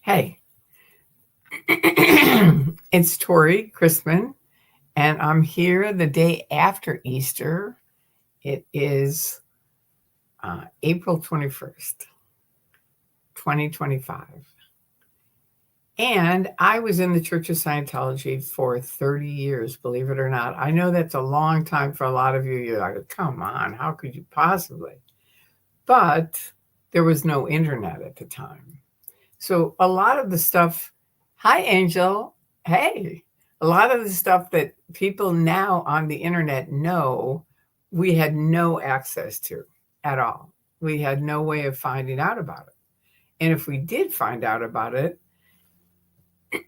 Hey, it's Tory, Christman, and I'm here the day after Easter. It is April 21st, 2025. And I was in the Church of Scientology for 30 years, believe it or not. I know that's a long time for a lot of you. You're like, come on, how could you possibly? But there was no internet at the time. So a lot of the stuff, hi, Angel. Hey, a lot of the stuff that people now on the internet know, we had no access to at all. We had no way of finding out about it. And if we did find out about it,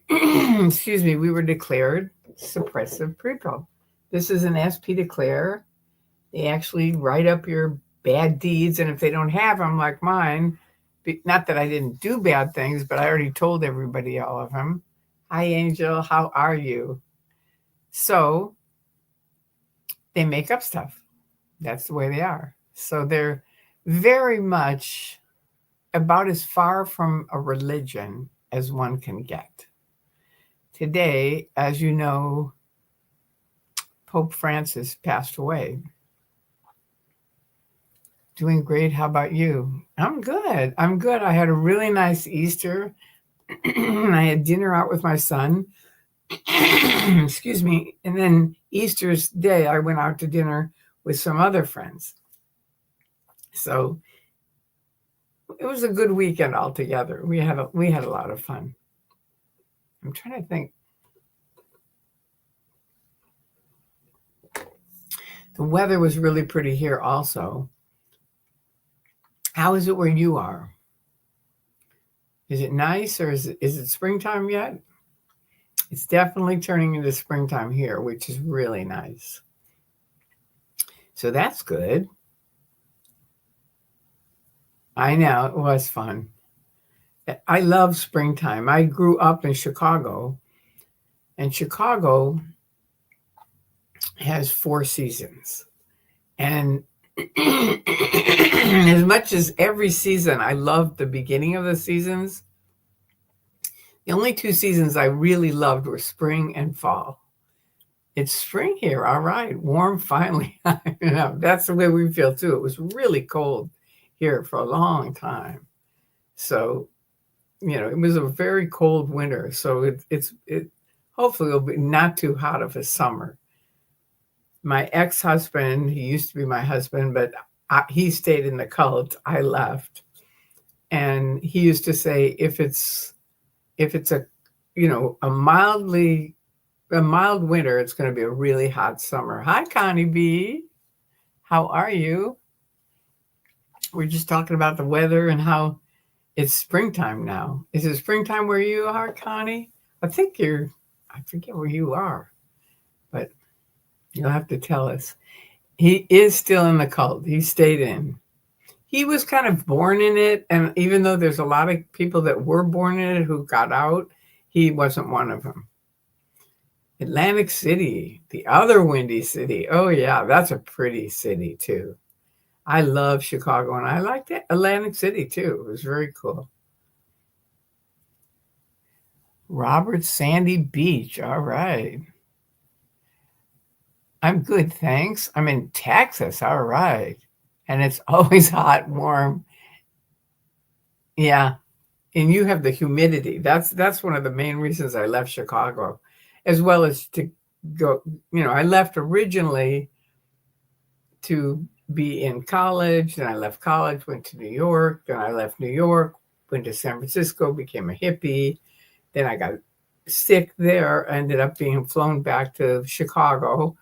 excuse me, we were declared suppressive people. This is an SP declare. They actually write up your bad deeds. And if they don't have them like mine, not that I didn't do bad things, but I already told everybody all of them. Hi, Angel. How are you? So they make up stuff. That's the way they are. So they're very much about as far from a religion as one can get. Today, as you know, Pope Francis passed away. Doing great. How about you? I'm good. I had a really nice Easter. I had dinner out with my son. Excuse me. And then Easter's day, I went out to dinner with some other friends. So it was a good weekend altogether. We had a lot of fun. I'm trying to think. The weather was really pretty here also. How is it where you are? Is it nice or is it springtime yet? It's definitely turning into springtime here, which is really nice. So that's good. I know, it was fun. I love springtime. I grew up in Chicago, and Chicago has 4 seasons. And as much as every season, I loved the beginning of the seasons, the only 2 seasons I really loved were spring and fall. It's spring here, all right, warm finally. That's the way we feel too. It was really cold here for a long time. So, it was a very cold winter. So it hopefully will be not too hot of a summer. My ex-husband, he used to be my husband, but he stayed in the cult. I left. And he used to say, if it's a mild winter, it's going to be a really hot summer. Hi, Connie B. How are you? We're just talking about the weather and how it's springtime now. Is it springtime where you are, Connie? I forget where you are, but you'll have to tell us. He is still in the cult. He stayed in. He was kind of born in it. And even though there's a lot of people that were born in it who got out, he wasn't one of them. Atlantic City, the other windy city. Oh, yeah, that's a pretty city, too. I love Chicago, and I liked Atlantic City, too. It was very cool. Robert Sandy Beach. All right. I'm good, thanks. I'm in Texas. All right. And it's always hot, warm. Yeah. And you have the humidity. That's one of the main reasons I left Chicago, as well as to go, I left originally to be in college. Then I left college, went to New York. Then I left New York, went to San Francisco, became a hippie. Then I got sick there, ended up being flown back to Chicago.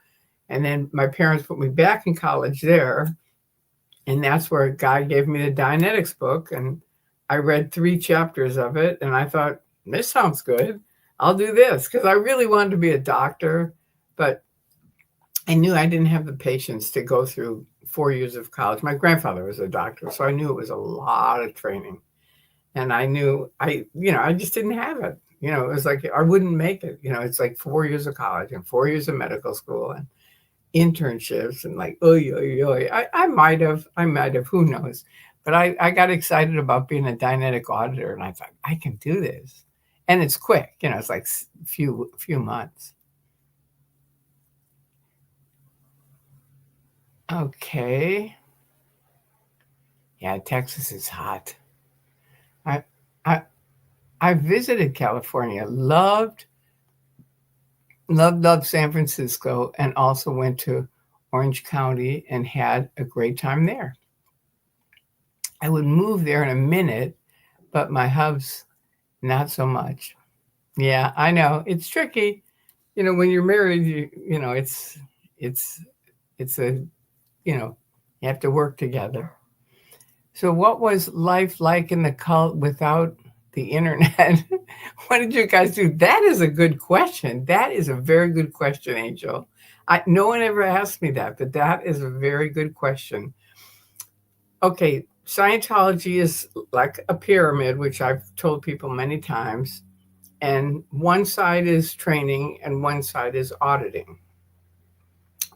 And then my parents put me back in college there. And that's where God gave me the Dianetics book. And I read 3 chapters of it. And I thought, this sounds good. I'll do this. Because I really wanted to be a doctor. But I knew I didn't have the patience to go through 4 years of college. My grandfather was a doctor. So I knew it was a lot of training. And I knew I just didn't have it. It was like I wouldn't make it. It's like 4 years of college and 4 years of medical school and internships and like, I might have, who knows? But I got excited about being a Dianetic auditor, and I thought, I can do this. And it's quick, it's like few months. Okay. Yeah, Texas is hot. I I I visited California, loved San Francisco, and also went to Orange County and had a great time there. I would move there in a minute, but my hubs, not so much. Yeah, I know. It's tricky. When you're married, it's a, you have to work together. So what was life like in the cult without the internet? What did you guys do? That is a good question. That is a very good question, Angel. No one ever asked me that, but that is a very good question. Okay, Scientology is like a pyramid, which I've told people many times, and one side is training and one side is auditing.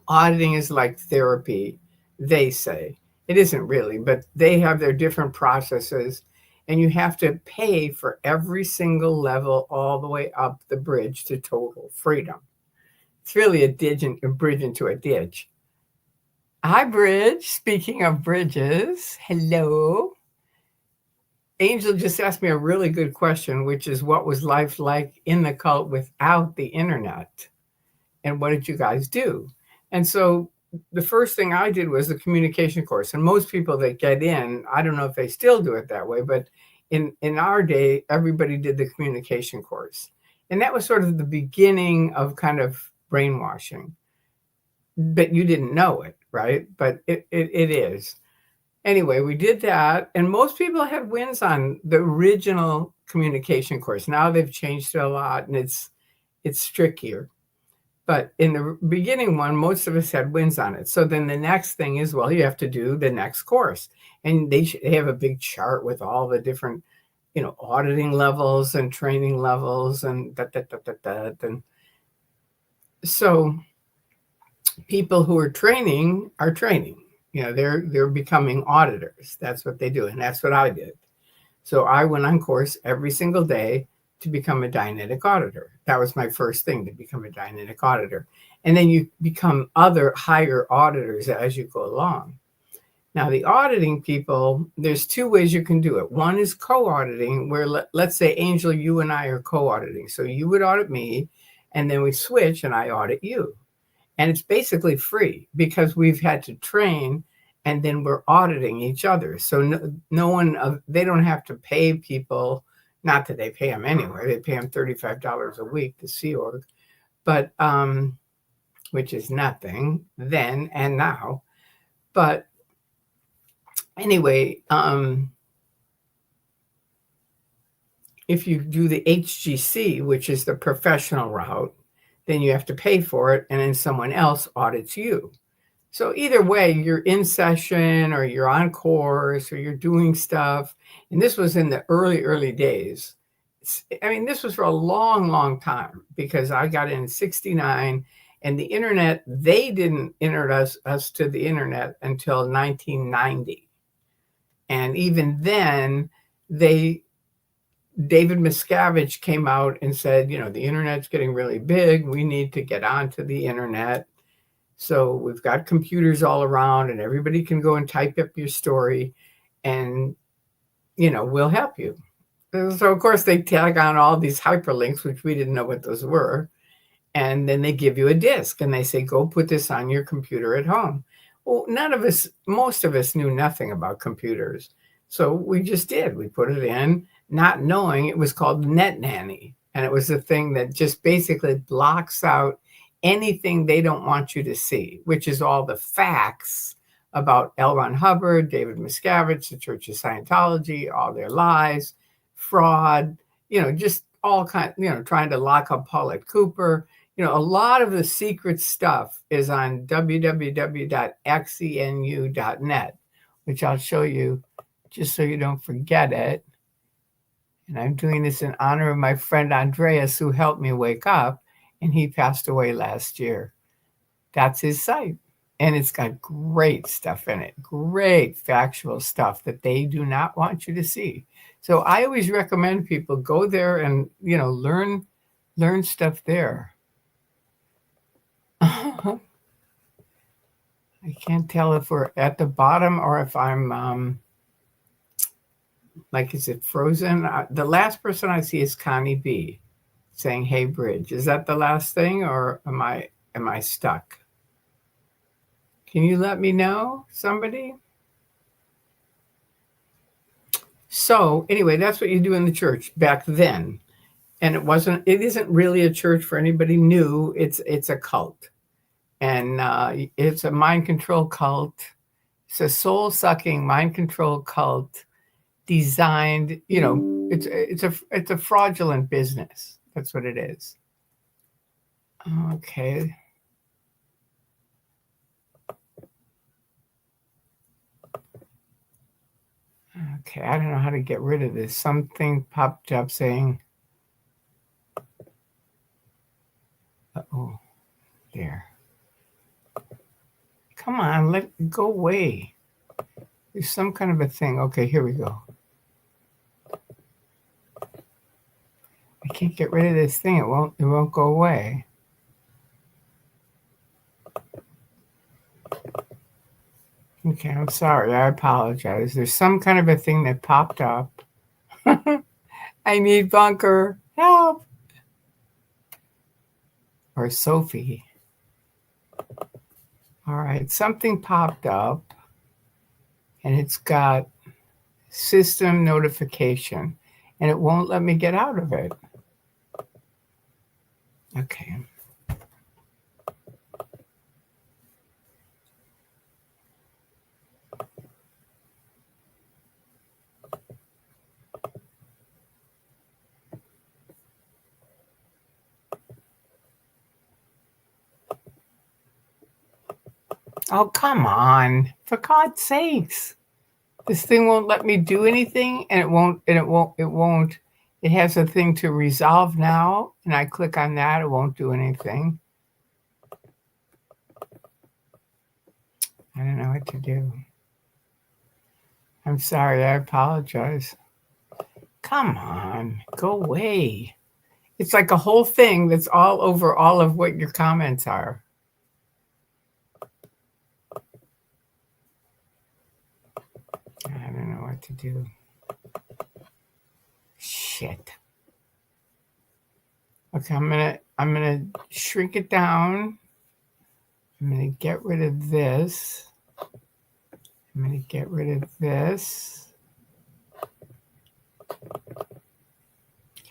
Auditing is like therapy, they say. It isn't really, but they have their different processes, and you have to pay for every single level all the way up the bridge to total freedom. It's really a bridge into a ditch. Hi, Bridge. Speaking of bridges, hello. Angel just asked me a really good question, which is what was life like in the cult without the internet? And what did you guys do? And so the first thing I did was the communication course. And most people that get in, I don't know if they still do it that way, but in our day, everybody did the communication course. And that was sort of the beginning of kind of brainwashing. But you didn't know it, right? But it is. Anyway, we did that. And most people had wins on the original communication course. Now they've changed it a lot and it's trickier. But in the beginning one, most of us had wins on it. So then the next thing is, well, you have to do the next course. And they have a big chart with all the different, auditing levels and training levels and And so people who are training. They're becoming auditors. That's what they do. And that's what I did. So I went on course every single day to become a Dianetic auditor. That was my first thing, to become a Dianetic auditor. And then you become other higher auditors as you go along. Now, the auditing people, there's two ways you can do it. One is co-auditing, where let's say, Angel, you and I are co-auditing. So you would audit me, and then we switch and I audit you. And it's basically free because we've had to train and then we're auditing each other. So no one, they don't have to pay people. Not that they pay them anyway. They pay them $35 a week, the Sea Org, but which is nothing then and now. But anyway, if you do the HGC, which is the professional route, then you have to pay for it, and then someone else audits you. So either way, you're in session or you're on course or you're doing stuff. And this was in the early days. This was for a long, long time, because I got in 69, and the internet, they didn't introduce us to the internet until 1990. And even then, David Miscavige came out and said, the internet's getting really big. We need to get onto the internet. So we've got computers all around and everybody can go and type up your story and, we'll help you. So, of course, they tag on all these hyperlinks, which we didn't know what those were. And then they give you a disk and they say, go put this on your computer at home. Well, most of us knew nothing about computers. So we just did. We put it in, not knowing it was called Net Nanny. And it was a thing that just basically blocks out anything they don't want you to see, which is all the facts about L. Ron Hubbard, David Miscavige, the Church of Scientology, all their lies, fraud, just all kinds, trying to lock up Paulette Cooper. A lot of the secret stuff is on www.exenu.net, which I'll show you just so you don't forget it. And I'm doing this in honor of my friend Andreas, who helped me wake up, and he passed away last year. That's his site. And it's got great stuff in it, great factual stuff that they do not want you to see. So I always recommend people go there and, learn stuff there. I can't tell if we're at the bottom or if I'm is it frozen? The last person I see is Connie B saying, "Hey, Bridge." Is that the last thing, or am I stuck? Can you let me know, somebody? So anyway, that's what you do in the church back then. And it isn't really a church for anybody new. It's a cult. And it's a mind control cult. It's a soul sucking mind control cult designed, it's a fraudulent business. That's what it is. Okay. Okay, I don't know how to get rid of this. Something popped up saying, oh, there. Come on, let it go away. There's some kind of a thing. Okay, here we go. I can't get rid of this thing. It won't go away. Okay, I'm sorry. I apologize. There's some kind of a thing that popped up. I need bunker. Help. Or Sophie. All right, something popped up and it's got system notification and it won't let me get out of it. Okay. Oh, come on. For God's sakes. This thing won't let me do anything and it won't. It has a thing to resolve now and I click on that. It won't do anything. I don't know what to do. I'm sorry. I apologize. Come on. Go away. It's like a whole thing that's all over all of what your comments are. I don't know what to do. Shit. Okay, I'm gonna shrink it down. I'm gonna get rid of this. I'm gonna get rid of this.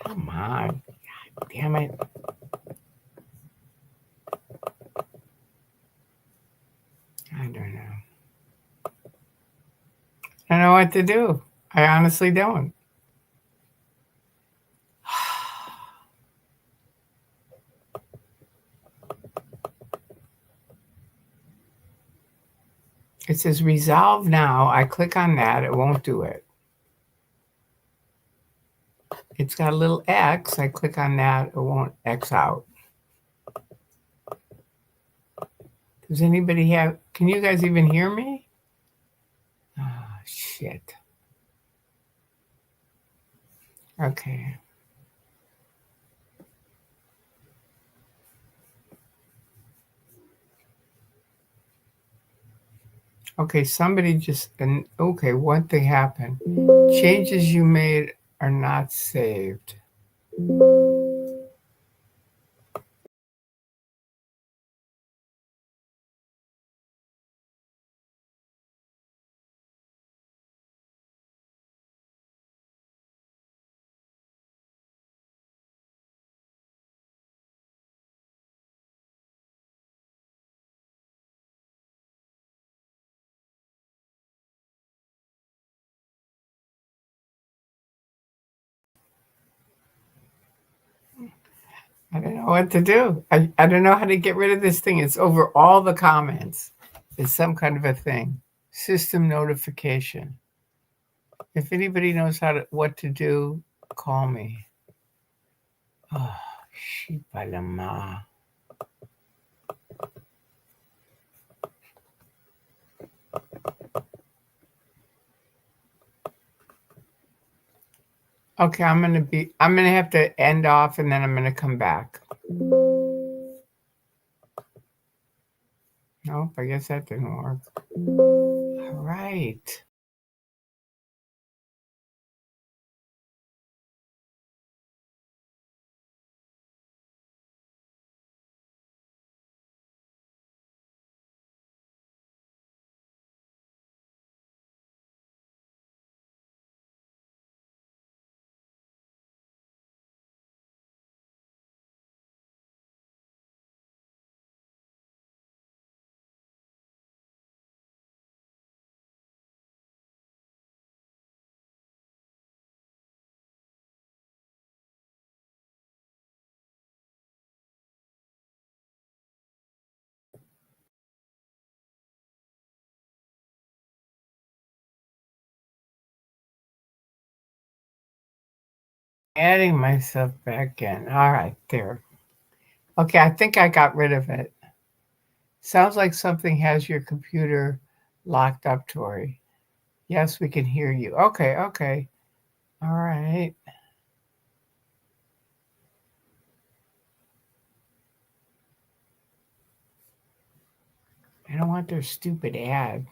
Come on. God damn it. I don't know. I don't know what to do. I honestly don't. It says resolve now. I click on that. It won't do it. It's got a little X. I click on that. It won't X out. Does anybody have... Can you guys even hear me? Oh, shit. Okay. Okay, somebody just... Okay, one thing happened. Changes you made are not saved. I don't know what to do. I don't know how to get rid of this thing. It's over all the comments. It's some kind of a thing. System notification. If anybody knows what to do, call me. Oh, sheep a la ma. Okay, I'm gonna have to end off and then I'm gonna come back. Nope, I guess that didn't work. All right. Adding myself back in. All right, there. Okay, I think I got rid of it. Sounds like something has your computer locked up, Tory. Yes, we can hear you. Okay, okay. All right. I don't want their stupid ad.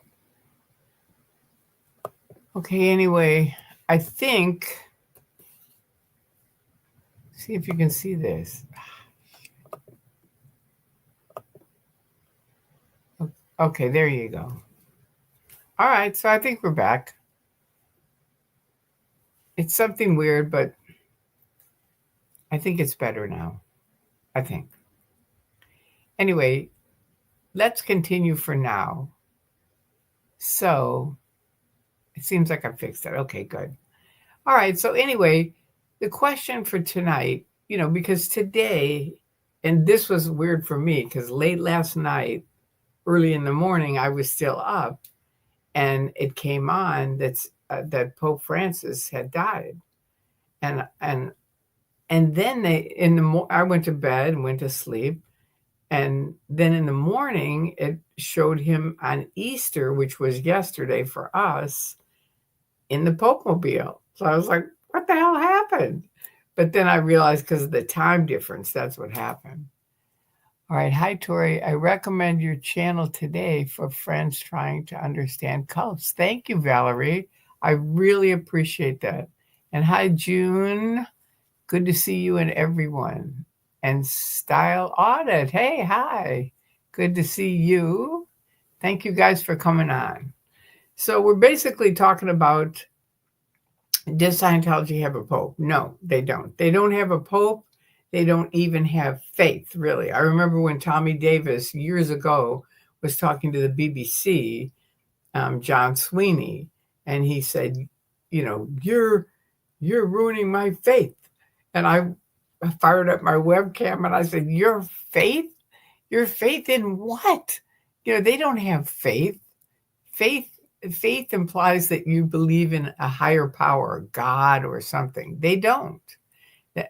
Okay, anyway, I think, see if you can see this. Okay, there you go. All right, so I think we're back. It's something weird, but I think it's better now. I think. Anyway, let's continue for now. So it seems like I fixed it. Okay, good. All right. So anyway, the question for tonight, because today, and this was weird for me because late last night, early in the morning, I was still up, and it came on that Pope Francis had died, and then I went to bed and went to sleep, and then in the morning it showed him on Easter, which was yesterday for us, in the Pope Mobile. So I was like, what the hell happened? But then I realized because of the time difference, that's what happened. All right. Hi, Tory. I recommend your channel today for friends trying to understand cults. Thank you, Valerie. I really appreciate that. And hi, June. Good to see you and everyone. And Style Audit. Hey, hi. Good to see you. Thank you guys for coming on. So we're basically talking about, does Scientology have a pope? No, they don't. They don't have a pope. They don't even have faith, really. I remember when Tommy Davis years ago was talking to the BBC, John Sweeney, and he said, you're ruining my faith. And I fired up my webcam and I said, your faith? Your faith in what? They don't have faith. Faith implies that you believe in a higher power, God or something. They don't.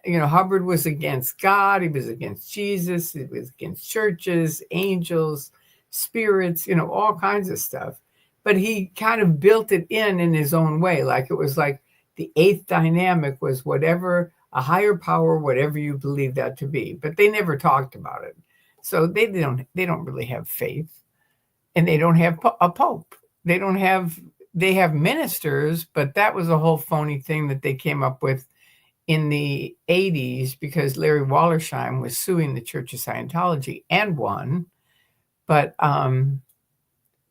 Hubbard was against God. He was against Jesus. He was against churches, angels, spirits, all kinds of stuff. But he kind of built it in his own way. Like it was like the eighth dynamic was whatever, a higher power, whatever you believe that to be. But they never talked about it. So they don't really have faith. And they don't have a pope. They have ministers, but that was a whole phony thing that they came up with in the 80s because Larry Wallersheim was suing the Church of Scientology and won. But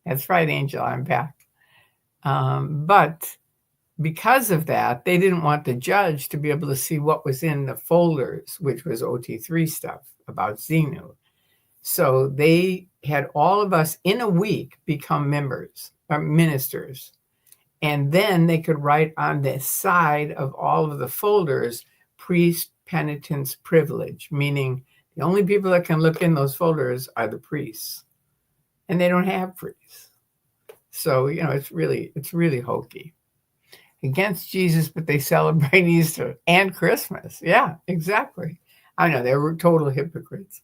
that's right, Angel, I'm back. But because of that, they didn't want the judge to be able to see what was in the folders, which was OT3 stuff about Xenu. So they had all of us in a week become members or ministers. And then they could write on the side of all of the folders, priest penitence privilege, meaning the only people that can look in those folders are the priests. And they don't have priests. So, it's really hokey. Against Jesus, but they celebrate Easter and Christmas. Yeah, exactly. I know they were total hypocrites,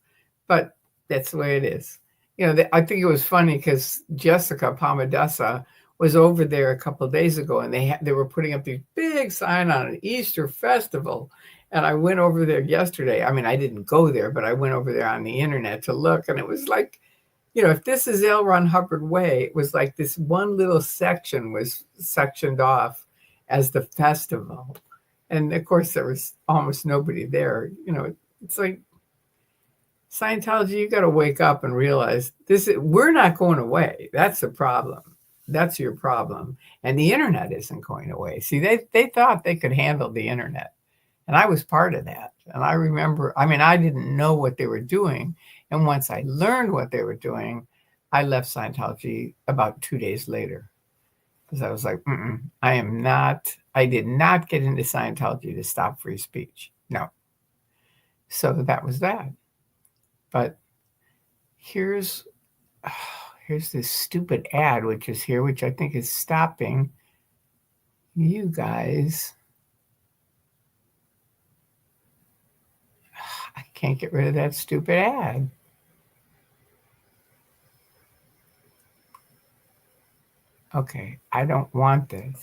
but that's the way it is. I think it was funny because Jessica Pamadessa was over there a couple of days ago, and they were putting up these big sign on an Easter festival. And I went over there yesterday. I mean, I didn't go there, but I went over there on the internet to look, and it was like, if this is L. Ron Hubbard Way, it was like this one little section was sectioned off as the festival. And of course, there was almost nobody there. It's like, Scientology, you got to wake up and realize we're not going away. That's the problem. That's your problem. And the internet isn't going away. See, they thought they could handle the internet. And I was part of that. And I remember, I didn't know what they were doing. And once I learned what they were doing, I left Scientology about 2 days later. Because I was like, I did not get into Scientology to stop free speech. No. So that was that. But here's this stupid ad, which is here, which I think is stopping you guys. I can't get rid of that stupid ad. Okay, I don't want this.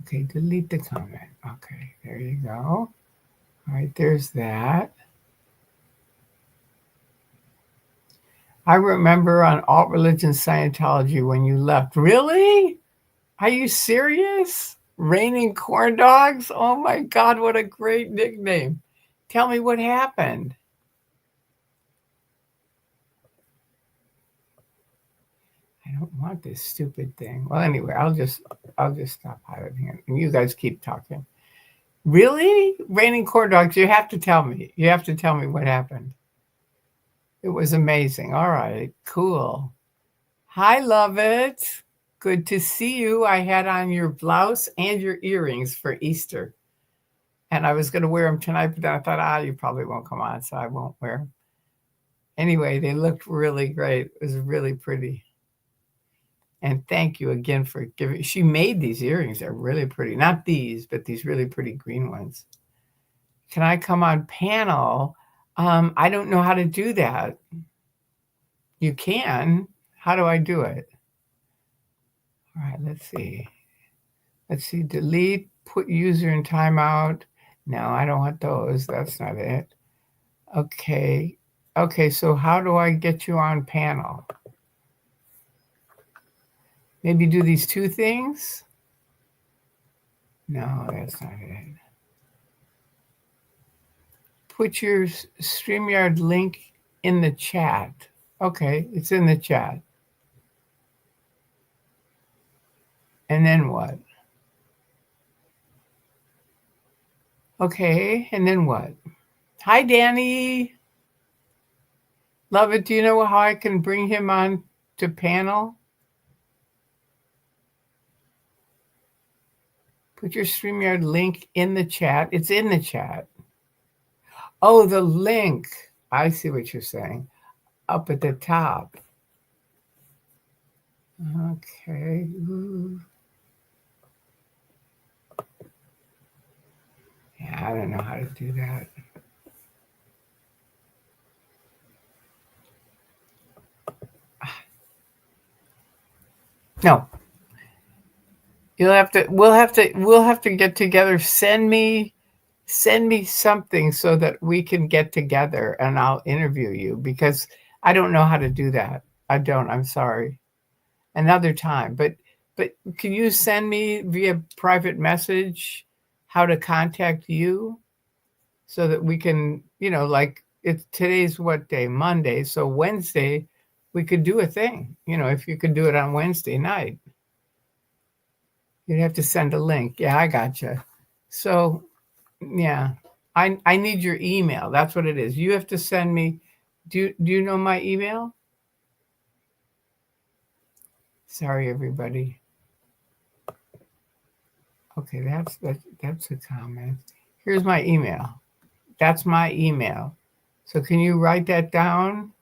Okay, delete the comment. Okay, there you go. All right, there's that. I remember on Alt Religion Scientology when you left. Really? Are you serious? Raining Corn Dogs? Oh my God, what a great nickname. Tell me what happened. I don't want this stupid thing. Well, anyway, I'll just stop hiding it. And you guys keep talking. Really? Raining Corn Dogs, you have to tell me. You have to tell me what happened. It was amazing. All right, cool. Hi, love it. Good to see you. I had on your blouse and your earrings for Easter. And I was going to wear them tonight, but then I thought, you probably won't come on, so I won't wear them. Anyway, they looked really great. It was really pretty. And thank you again for giving. She made these earrings. They're really pretty. Not these, but these really pretty green ones. Can I come on panel? I don't know how to do that. You can. How do I do it? All right, let's see. Let's see. Delete, put user in timeout. No, I don't want those. That's not it. Okay. Okay, so how do I get you on panel? Maybe do these two things? No, that's not it. Put your StreamYard link in the chat. Okay, it's in the chat. And then what? Okay, and then what? Hi, Danny. Love it. Do you know how I can bring him on to panel? Put your StreamYard link in the chat. It's in the chat. Oh, the link. I see what you're saying. Up at the top. Okay. Ooh. Yeah, I don't know how to do that. No. We'll have to get together. Send me something so that we can get together and I'll interview you, because I don't know how to do that. I don't. I'm sorry. Another time. But can you send me via private message how to contact you so that we can, like today's what day? Monday. So Wednesday we could do a thing. If you could do it on Wednesday night. You'd have to send a link. Yeah, I gotcha. So, yeah, I need your email. That's what it is. You have to send me. Do you know my email? Sorry, everybody. Okay, that's a comment. Here's my email. That's my email. So can you write that down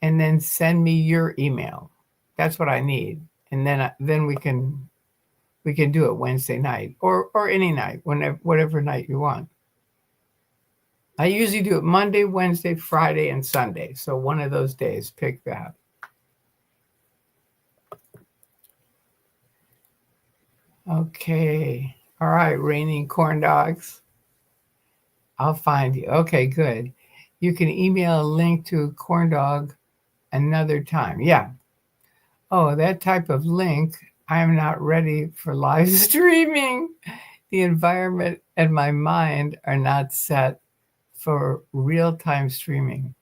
and then send me your email? That's what I need. And then we can do it Wednesday night or any night, whatever night you want. I usually do it Monday, Wednesday, Friday, and Sunday. So one of those days, pick that. Okay. All right, raining corn dogs. I'll find you. Okay, good. You can email a link to a corn dog another time. Yeah. Oh, that type of link. I am not ready for live streaming. The environment and my mind are not set for real-time streaming.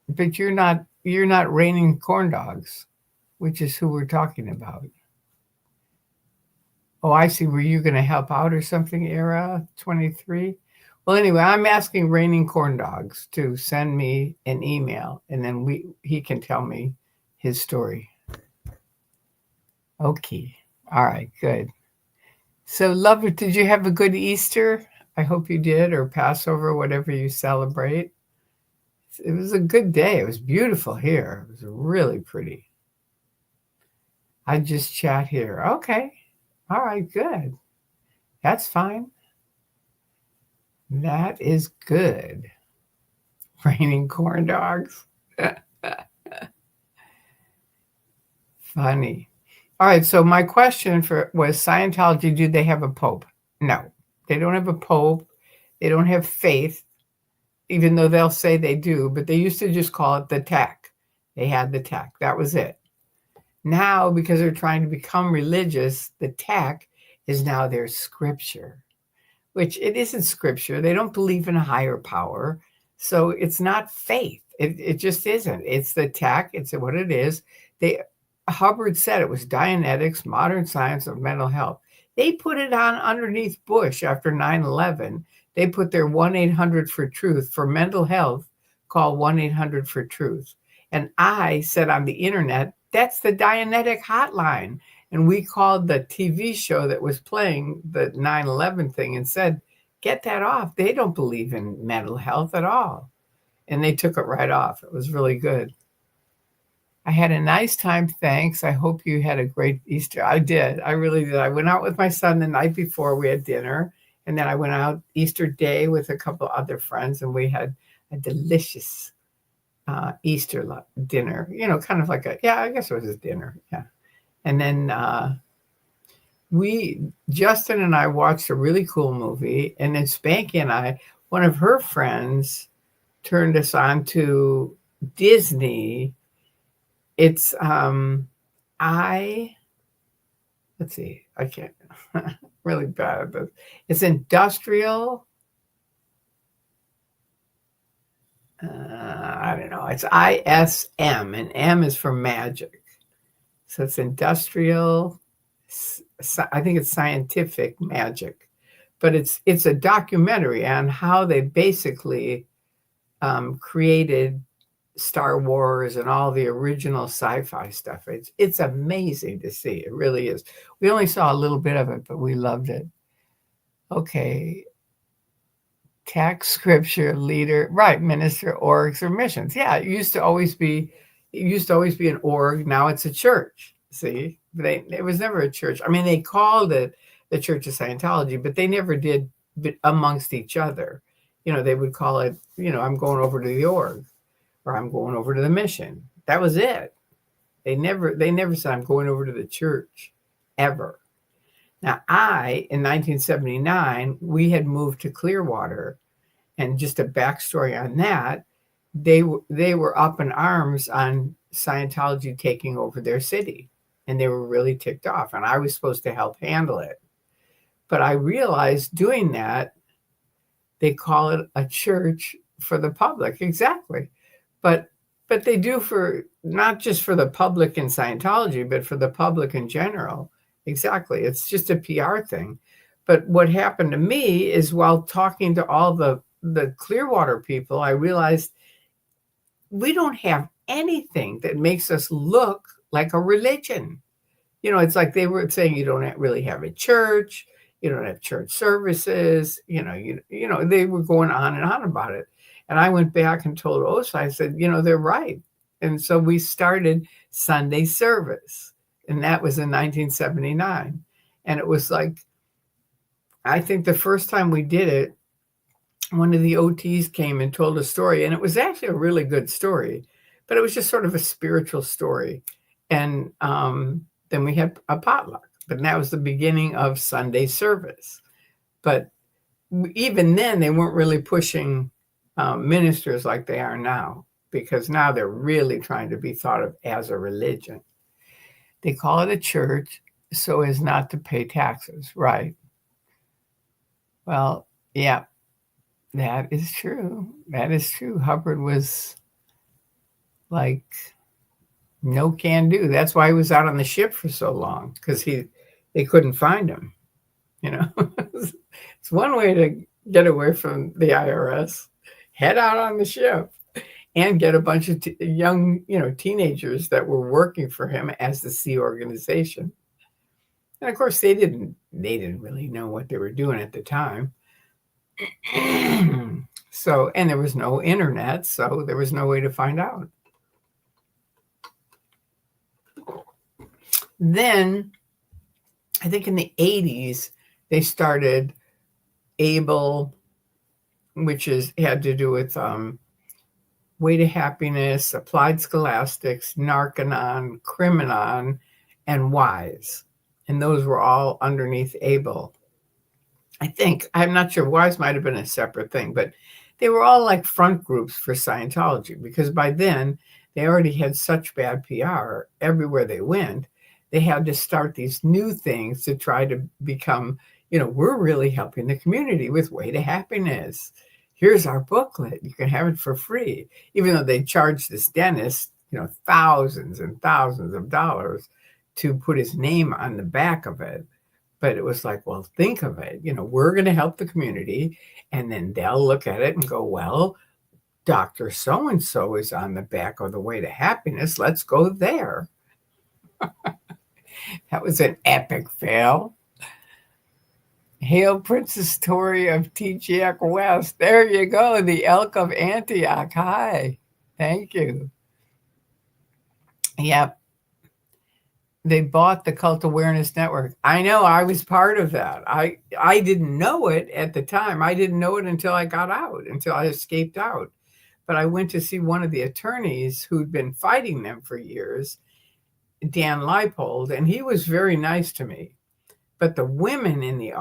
But you're not raining corn dogs, which is who we're talking about. Oh, I see. Were you going to help out or something, Era 23? Well, anyway, I'm asking Raining Corn Dogs to send me an email, and then he can tell me his story. Okay. All right, good. So, Lover, did you have a good Easter? I hope you did, or Passover, whatever you celebrate. It was a good day. It was beautiful here. It was really pretty. I just chat here. Okay. All right, good. That's fine. That is good. Raining corn dogs. Funny. All right, so my question was Scientology, do they have a pope? No, they don't have a pope. They don't have faith, even though they'll say they do, but they used to just call it the tech. They had the tech. That was it. Now, because they're trying to become religious, the tech is now their scripture, which it isn't scripture. They don't believe in a higher power. So it's not faith. It just isn't. It's the tech. It's what it is. Hubbard said it was Dianetics, modern science of mental health. They put it on underneath Bush after 9/11. They put their 1-800 for truth for mental health. Call 1-800 for truth. And I said on the internet, that's the Dianetic hotline. And we called the TV show that was playing the 9/11 thing and said, get that off. They don't believe in mental health at all. And they took it right off. It was really good. I had a nice time. Thanks. I hope you had a great Easter. I did. I really did. I went out with my son the night before. We had dinner. And then I went out Easter Day with a couple other friends, and we had a delicious Easter dinner, kind of like I guess it was a dinner. Yeah. And then Justin and I watched a really cool movie. And then Spanky and one of her friends turned us on to Disney. It's let's see, I can't really bad at this. It's industrial. I don't know. It's ISM, and M is for magic. So it's industrial. I think it's scientific magic, but it's a documentary on how they basically created Star Wars and all the original sci-fi stuff. It's amazing to see. It really is. We only saw a little bit of it, but we loved it. Okay. Tax, scripture, leader, right? Minister, orgs, or missions. Yeah, it used to always be an org. Now it's a church. See, it was never a church. I mean, they called it the Church of Scientology, but they never did amongst each other. They would call it, I'm going over to the org, or I'm going over to the mission. That was it. They never said I'm going over to the church, ever. Now, in 1979, we had moved to Clearwater, and just a backstory on that, they were up in arms on Scientology taking over their city, and they were really ticked off, and I was supposed to help handle it. But I realized doing that, they call it a church for the public. Exactly. But they do for not just for the public in Scientology, but for the public in general. Exactly. It's just a PR thing. But what happened to me is while talking to all the Clearwater people, I realized we don't have anything that makes us look like a religion. It's like they were saying you don't really have a church, you don't have church services, they were going on and on about it. And I went back and told Osa, I said, they're right. And so we started Sunday service. And that was in 1979. And it was like, I think the first time we did it, one of the OTs came and told a story, and it was actually a really good story, but it was just sort of a spiritual story. And then we had a potluck, but that was the beginning of Sunday service. But even then, they weren't really pushing ministers like they are now, because now they're really trying to be thought of as a religion. They call it a church so as not to pay taxes, right? Well, yeah, that is true. That is true. Hubbard was like, no can do. That's why he was out on the ship for so long, because they couldn't find him. It's one way to get away from the IRS. Head out on the ship and get a bunch of young, teenagers that were working for him as the Sea Organization. And of course, they didn't really know what they were doing at the time. So, and there was no internet, so there was no way to find out. Then, I think in the 80s, they started ABLE, which had to do with Way to Happiness, Applied Scholastics, Narconon, Criminon, and WISE. And those were all underneath ABLE. I think, I'm not sure, WISE might have been a separate thing, but they were all like front groups for Scientology, because by then they already had such bad PR everywhere they went. They had to start these new things to try to become, we're really helping the community with Way to Happiness. Here's our booklet. You can have it for free, even though they charged this dentist, thousands and thousands of dollars to put his name on the back of it. But it was like, well, think of it. We're going to help the community. And then they'll look at it and go, well, Dr. So-and-so is on the back of the Way to Happiness. Let's go there. That was an epic fail. Hail Princess Tory of TGX West. There you go. The Elk of Antioch. Hi. Thank you. Yep. They bought the Cult Awareness Network. I know, I was part of that. I didn't know it at the time. I didn't know it until I got out, until I escaped out. But I went to see one of the attorneys who'd been fighting them for years, Dan Leipold, and he was very nice to me. But the women in the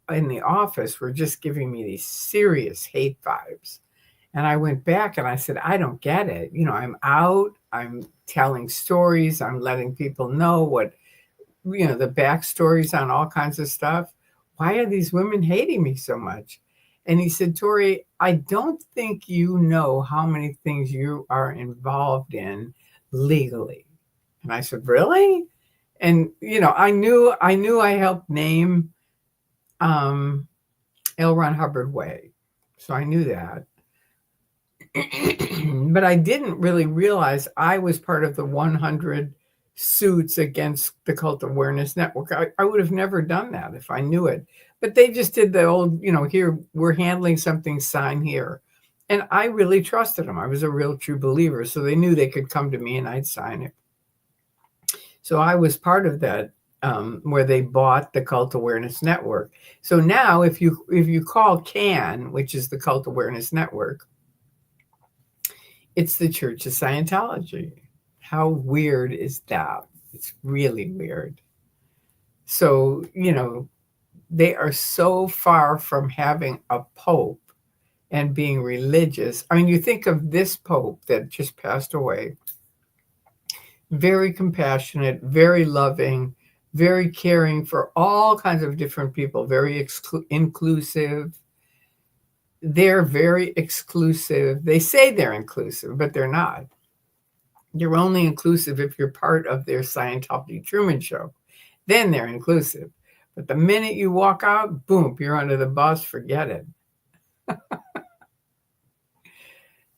in the office were just giving me these serious hate vibes. And I went back and I said, I don't get it. I'm out, I'm telling stories, I'm letting people know what, the backstories on all kinds of stuff. Why are these women hating me so much? And he said, Tory, I don't think you know how many things you are involved in legally. And I said, really? And, I knew I helped name L. Ron Hubbard Way. So I knew that. But I didn't really realize I was part of the 100 suits against the Cult Awareness Network. I would have never done that if I knew it. But they just did the old, here, we're handling something, sign here. And I really trusted them. I was a real true believer. So they knew they could come to me and I'd sign it. So I was part of that, where they bought the Cult Awareness Network. So now if you call CAN, which is the Cult Awareness Network, it's the Church of Scientology. How weird is that? It's really weird. So, they are so far from having a pope and being religious. I mean, you think of this pope that just passed away. Very compassionate, very loving, very caring for all kinds of different people, very inclusive. They're very exclusive. They say they're inclusive, but they're not. You're only inclusive if you're part of their Scientology Truman Show. Then they're inclusive. But the minute you walk out, boom, you're under the bus, forget it.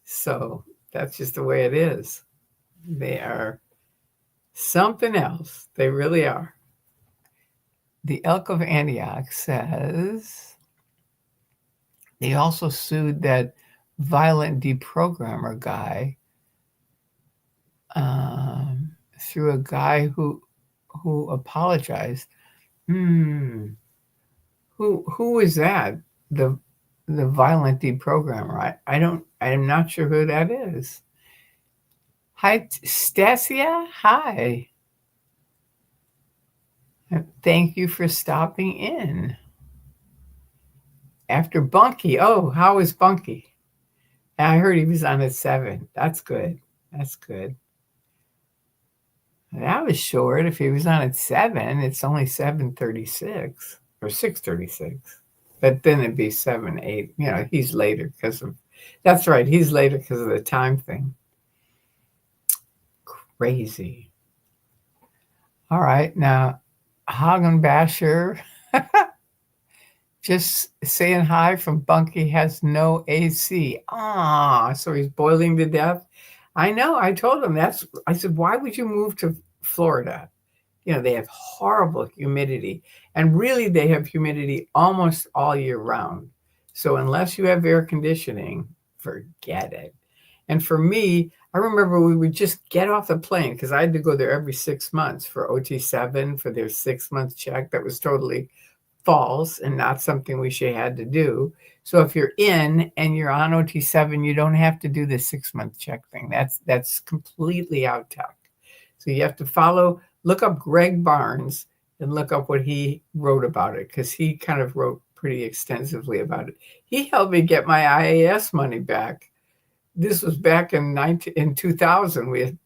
So that's just the way it is. They are something else. They really are. The Elk of Antioch says they also sued that violent deprogrammer guy through a guy who apologized. Who is that? The the violent deprogrammer. I'm not sure who that is. Hi, Stasia. Hi. Thank you for stopping in. After Bunky. Oh, how was Bunky? I heard he was on at 7. That's good. That's good. That was short. If he was on at 7, it's only 7:36 or 6:36. But then it'd be 7, 8. He's later because of. That's right. He's later because of the time thing. Crazy. All right. Now, Hagen Basher. Just saying hi from Bunky has no AC. So he's boiling to death. I know. I told him I said, why would you move to Florida? They have horrible humidity, and really they have humidity almost all year round. So unless you have air conditioning, forget it. And for me, I remember we would just get off the plane because I had to go there every 6 months for OT7 for their 6-month check. That was totally false and not something we should had to do. So if you're in and you're on OT7, you don't have to do the 6-month check thing. That's completely out tech. So you have to look up Greg Barnes and look up what he wrote about it, because he kind of wrote pretty extensively about it. He helped me get my IAS money back. This was back in 2000. We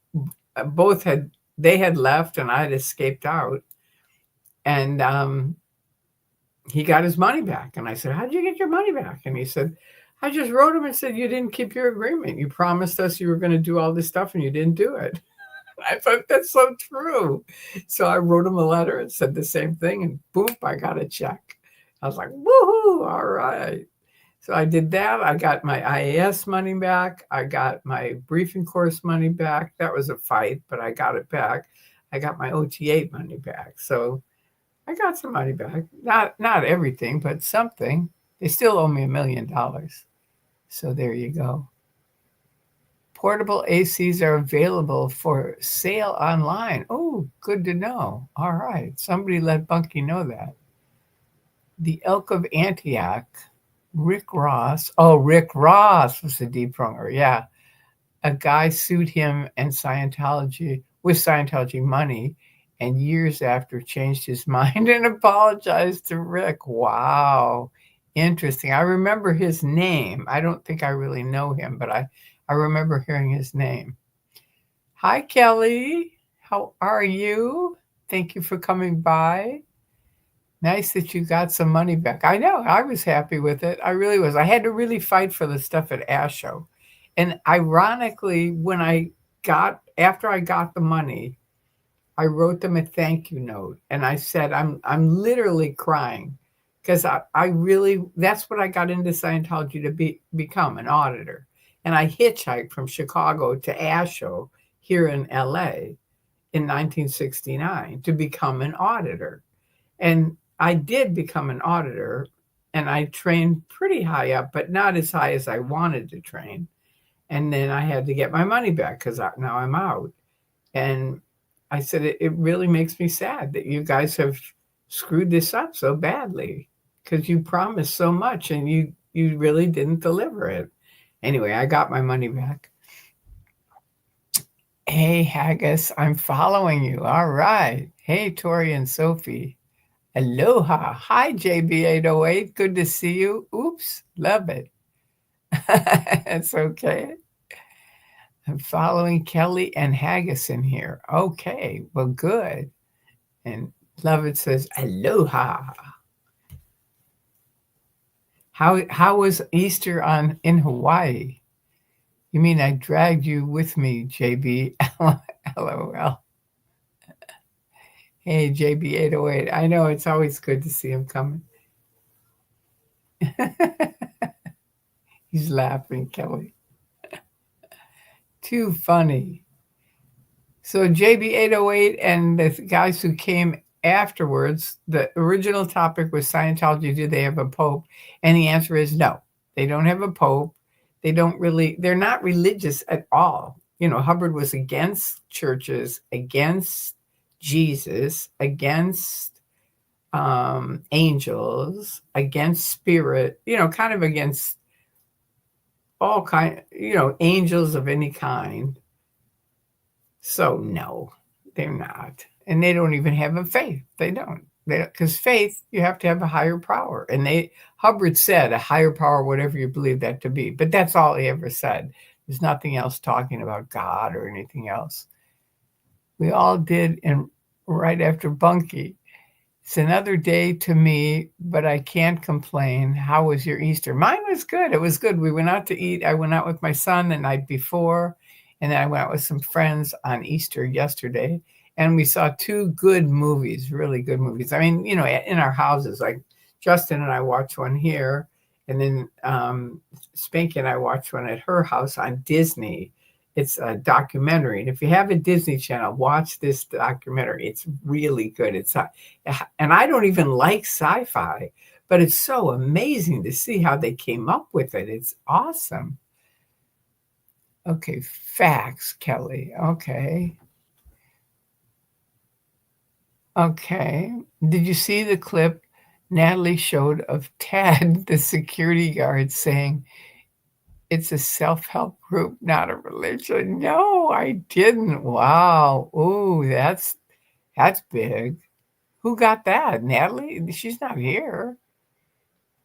had they had left and I had escaped out, and he got his money back. And I said, how'd you get your money back? And he said, I just wrote him and said, you didn't keep your agreement. You promised us you were going to do all this stuff and you didn't do it. I thought that's so true. So I wrote him a letter and said the same thing, and boom, I got a check. I was like, woohoo, all right. So I did that. I got my IAS money back. I got my briefing course money back. That was a fight, but I got it back. I got my OT8 money back. So I got some money back. Not everything, but something. They still owe me $1 million. So there you go. Portable ACs are available for sale online. Oh, good to know. All right. Somebody let Bunky know that. The Elk of Antioch, Rick Ross. Oh, Rick Ross was the depronger. Yeah. A guy sued him and Scientology with Scientology money, and years after changed his mind and apologized to Rick. Wow. Interesting. I remember his name. I don't think I really know him, but I remember hearing his name. Hi, Kelly. How are you? Thank you for coming by. Nice that you got some money back. I know. I was happy with it. I really was. I had to really fight for the stuff at ASHO. And ironically, after I got the money, I wrote them a thank you note. And I said, I'm literally crying because I really, that's what I got into Scientology to become, an auditor. And I hitchhiked from Chicago to ASHO here in LA in 1969 to become an auditor. And I did become an auditor, and I trained pretty high up, but not as high as I wanted to train. And then I had to get my money back because now I'm out. And I said, it really makes me sad that you guys have screwed this up so badly, because you promised so much and you really didn't deliver it. Anyway, I got my money back. Hey, Haggis, I'm following you. All right. Hey, Tory and Sophie. Aloha. Hi, JB808. Good to see you. Oops, love it. It's okay. I'm following Kelly and Haggis in here. Okay, well, good. And Lovett says, aloha. How was Easter in Hawaii? You mean I dragged you with me, JB? LOL. Hey, JB808. I know it's always good to see him coming. He's laughing, Kelly. Too funny. So JB808 and the guys who came afterwards, the original topic was Scientology, do they have a pope? And the answer is no. They don't have a pope. They're not religious at all. Hubbard was against churches, against Jesus, against angels, against spirit, kind of against all kind, angels of any kind. So no, they're not. And they don't even have a faith. They don't. Because faith, you have to have a higher power. And Hubbard said a higher power, whatever you believe that to be. But that's all he ever said. There's nothing else talking about God or anything else. We all did, and right after Bunky. It's another day to me, but I can't complain. How was your Easter? Mine was good. It was good. We went out to eat. I went out with my son the night before, and then I went out with some friends on Easter yesterday, and we saw 2 good movies, really good movies. I mean, in our houses, like Justin and I watched one here, and then Spanky and I watched one at her house on Disney. It's a documentary. And if you have a Disney Channel, watch this documentary. It's really good. And I don't even like sci-fi, but it's so amazing to see how they came up with it. It's awesome. Okay, facts, Kelly. Okay. Did you see the clip Natalie showed of Ted, the security guard, saying, it's a self-help group, not a religion? No, I didn't. Wow. Ooh, that's big. Who got that? Natalie? She's not here.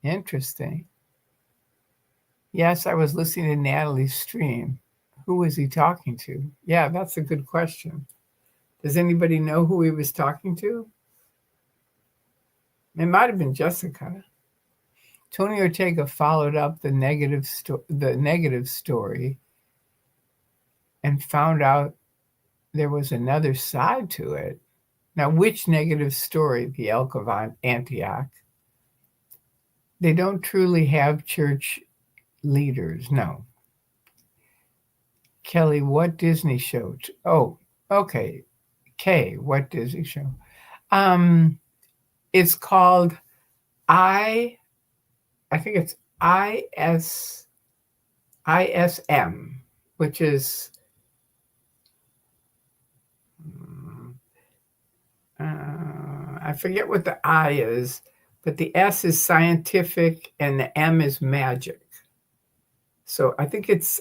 Interesting. Yes, I was listening to Natalie's stream. Who was he talking to? Yeah, that's a good question. Does anybody know who he was talking to? It might have been Jessica. Tony Ortega followed up the negative story and found out there was another side to it. Now, which negative story? The Elk of Antioch. They don't truly have church leaders. No. Kelly, what Disney show? Oh, okay. Kay, what Disney show? It's called I think it's ISM, which is I forget what the I is, but the S is scientific and the M is magic. So I think it's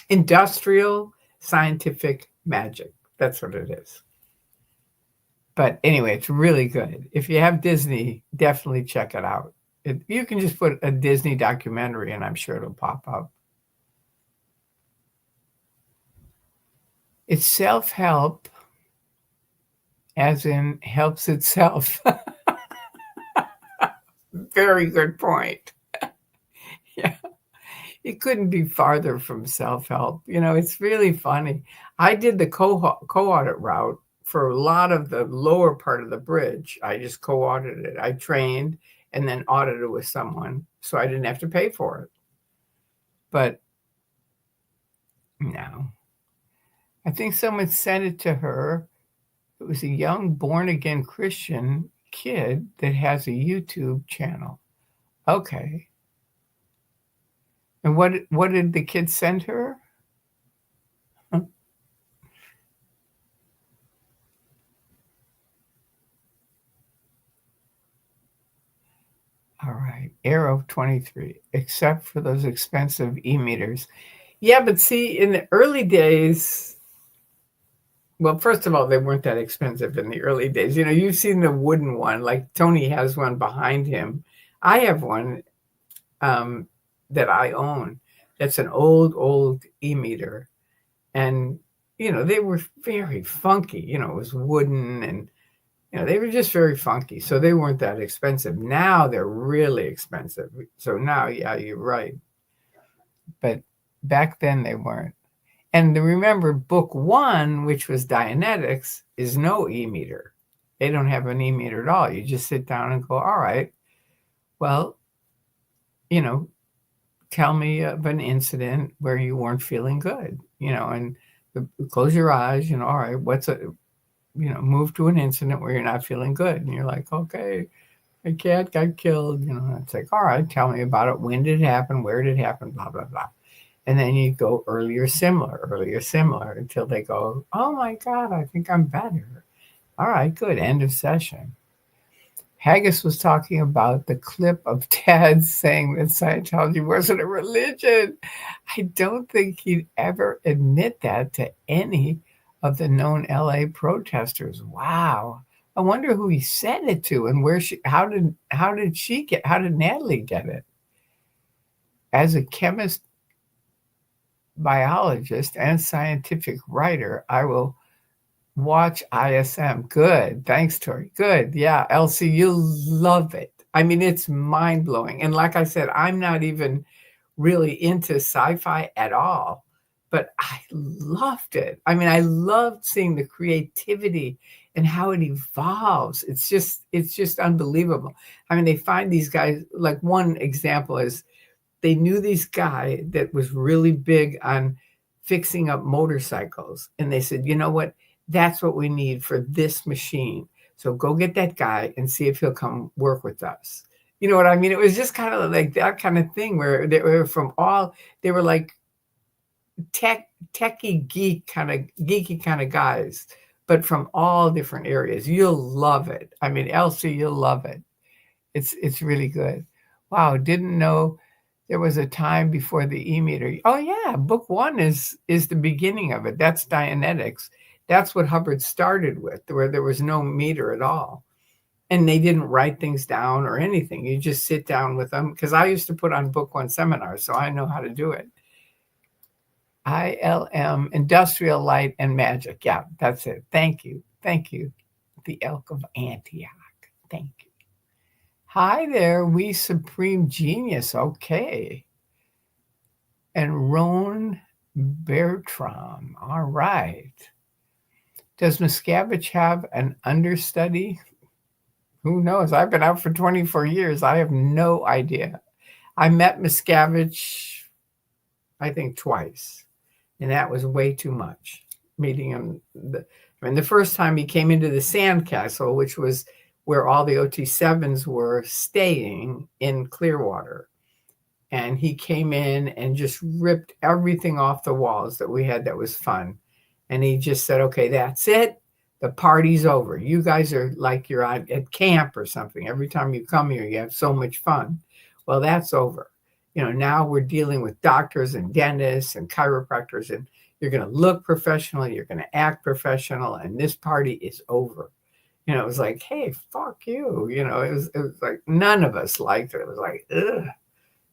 industrial scientific magic. That's what it is. But anyway, it's really good. If you have Disney, definitely check it out. You can just put a Disney documentary and I'm sure it'll pop up. It's self-help, as in helps itself. Very good point. Yeah. It couldn't be farther from self-help. It's really funny. I did the co-audit route for a lot of the lower part of the bridge. I just co-audited it. I trained and then audited with someone, so I didn't have to pay for it. But no. I think someone sent it to her. It was a young born-again Christian kid that has a YouTube channel. Okay. And what did the kid send her? Huh? All right. Arrow 23, except for those expensive e-meters. Yeah, but see, in the early days, well, first of all, they weren't that expensive in the early days. You've seen the wooden one, like Tony has one behind him. I have one that I own. That's an old e-meter. And, they were very funky. It was wooden and, they were just very funky. So they weren't that expensive. Now they're really expensive. So now, yeah, you're right. But back then they weren't. And remember, book 1, which was Dianetics, is no e-meter. They don't have an e-meter at all. You just sit down and go, all right, well, tell me of an incident where you weren't feeling good, and close your eyes, all right, move to an incident where you're not feeling good. And you're like, okay, my cat got killed. It's like, all right, tell me about it. When did it happen? Where did it happen? Blah, blah, blah. And then you go earlier, similar, until they go, oh my God, I think I'm better. All right, good. End of session. Haggis was talking about the clip of Ted saying that Scientology wasn't a religion. I don't think he'd ever admit that to any of the known LA protesters. Wow. I wonder who he said it to and how did Natalie get it? As a chemist, biologist, and scientific writer, I will watch ISM. Good. Thanks, Tory. Good. Yeah, Elsie, you'll love it. I mean, it's mind-blowing. And like I said, I'm not even really into sci-fi at all, but I loved it. I mean, I loved seeing the creativity and how it evolves. It's just unbelievable. I mean, they find these guys, like one example is they knew this guy that was really big on fixing up motorcycles. And they said, you know what? That's what we need for this machine. So go get that guy and see if he'll come work with us. You know what I mean? It was just kind of like that kind of thing where they were they were like techie geeky kind of guys, but from all different areas. You'll love it. I mean, Elsie, you'll love it. It's really good. Wow, didn't know there was a time before the e-meter. Oh yeah, book 1 is the beginning of it. That's Dianetics. That's what Hubbard started with, where there was no meter at all. And they didn't write things down or anything. You just sit down with them. Because I used to put on book 1 seminars, so I know how to do it. ILM, Industrial Light and Magic. Yeah, that's it. Thank you. Thank you. The Elk of Antioch. Thank you. Hi there, we Supreme Genius. Okay. And Roan Bertram. All right. Does Miscavige have an understudy? Who knows? I've been out for 24 years. I have no idea. I met Miscavige, I think, twice. And that was way too much. Meeting him. The first time he came into the Sandcastle, which was where all the OT7s were staying in Clearwater. And he came in and just ripped everything off the walls that we had that was fun. And he just said, okay, that's it. The party's over. You guys are like you're at camp or something. Every time you come here, you have so much fun. Well, that's over. Now we're dealing with doctors and dentists and chiropractors, and you're going to look professional. You're going to act professional. And this party is over. It was like, hey, fuck you. It was like none of us liked it. It was like, ugh,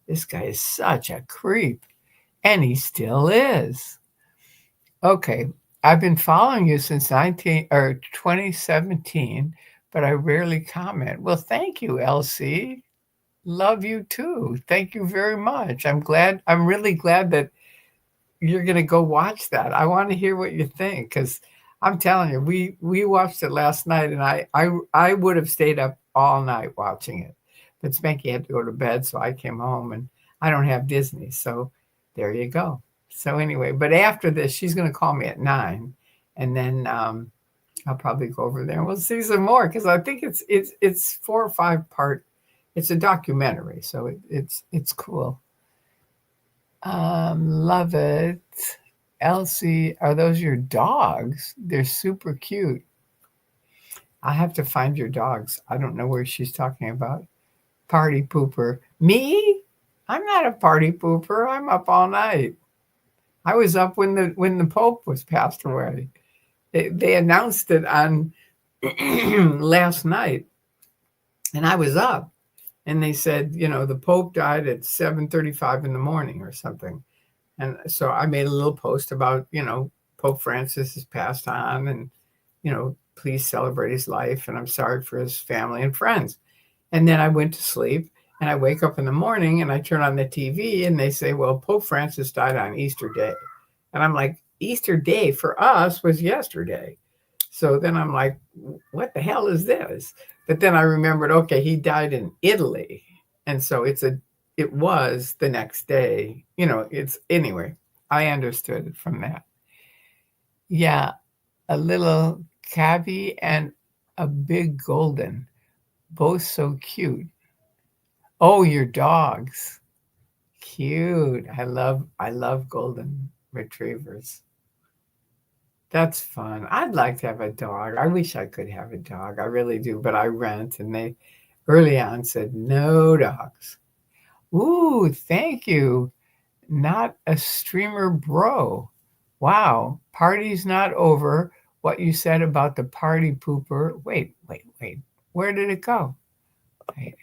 this guy is such a creep. And he still is. Okay, I've been following you since 2017, but I rarely comment. Well, thank you, LC. Love you too. Thank you very much. I'm really glad that you're going to go watch that. I want to hear what you think, because I'm telling you, we watched it last night, and I would have stayed up all night watching it. But Spanky had to go to bed, so I came home, and I don't have Disney, so there you go. So anyway, but after this, she's going to call me at 9, and then I'll probably go over there and we'll see some more, because I think it's 4 or 5 part. It's a documentary, so it's cool. Love it. Elsie, are those your dogs? They're super cute. I have to find your dogs. I don't know where she's talking about. Party pooper. Me? I'm not a party pooper. I'm up all night. I was up when the Pope was passed away. They announced it on last night, and I was up. And they said, the Pope died at 7:35 in the morning or something. And so I made a little post about, Pope Francis has passed on, and, please celebrate his life. And I'm sorry for his family and friends. And then I went to sleep, and I wake up in the morning and I turn on the TV and they say, well, Pope Francis died on Easter Day. And I'm like, Easter Day for us was yesterday. So then I'm like, what the hell is this? But then I remembered, okay, he died in Italy. And so it was the next day. Anyway, I understood it from that. Yeah, a little cabby and a big golden, both so cute. Oh, your dogs. Cute. I love golden retrievers. That's fun. I'd like to have a dog. I wish I could have a dog. I really do, but I rent, and they early on said no dogs. Ooh, thank you. Not a streamer bro. Wow. Party's not over. What you said about the party pooper. Wait. Where did it go? Wait.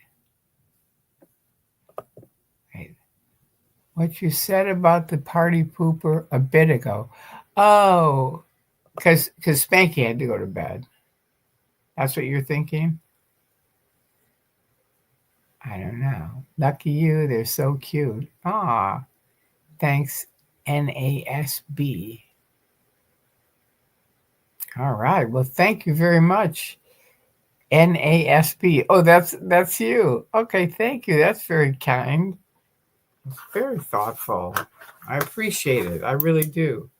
What you said about the party pooper a bit ago. Oh, because Spanky had to go to bed. That's what you're thinking? I don't know. Lucky you. They're so cute. Ah, thanks, NASB. All right. Well, thank you very much, NASB. Oh, that's you. Okay, thank you. That's very kind. Very thoughtful. I appreciate it. I really do.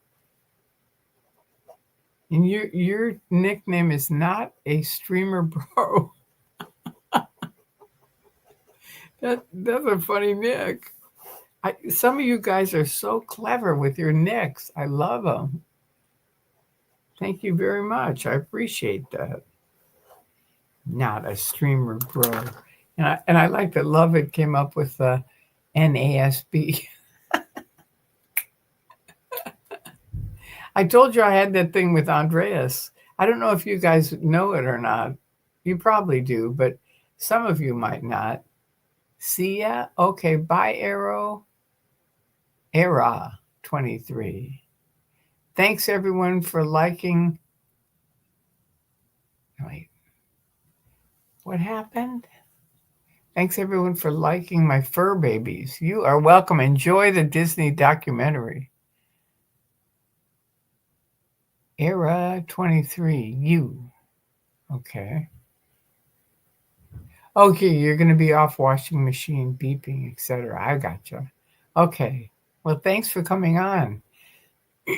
And your nickname is not a streamer bro. That's a funny nick. Some of you guys are so clever with your nicks. I love them. Thank you very much. I appreciate that. Not a streamer bro. And I like that Love It came up with the NASB. I told you I had that thing with Andreas. I don't know if you guys know it or not. You probably do, but some of you might not. See ya? Okay, bye, Arrow. Era 23. Thanks, everyone, for liking. Wait. What happened? Thanks, everyone, for liking my fur babies. You are welcome. Enjoy the Disney documentary. Era 23. You. Okay. Okay, you're going to be off washing machine, beeping, etc. I gotcha. Okay. Well, thanks for coming on. There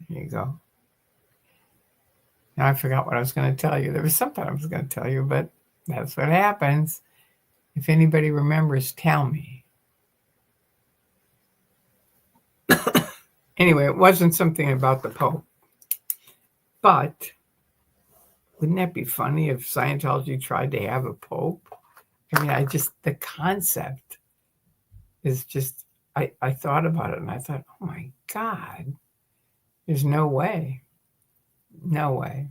you go. Now I forgot what I was going to tell you. There was something I was going to tell you, but that's what happens. If anybody remembers, tell me. Anyway, it wasn't something about the Pope. But wouldn't that be funny if Scientology tried to have a Pope? I mean, the concept is just, I thought about it and I thought, oh my God, there's no way. No way.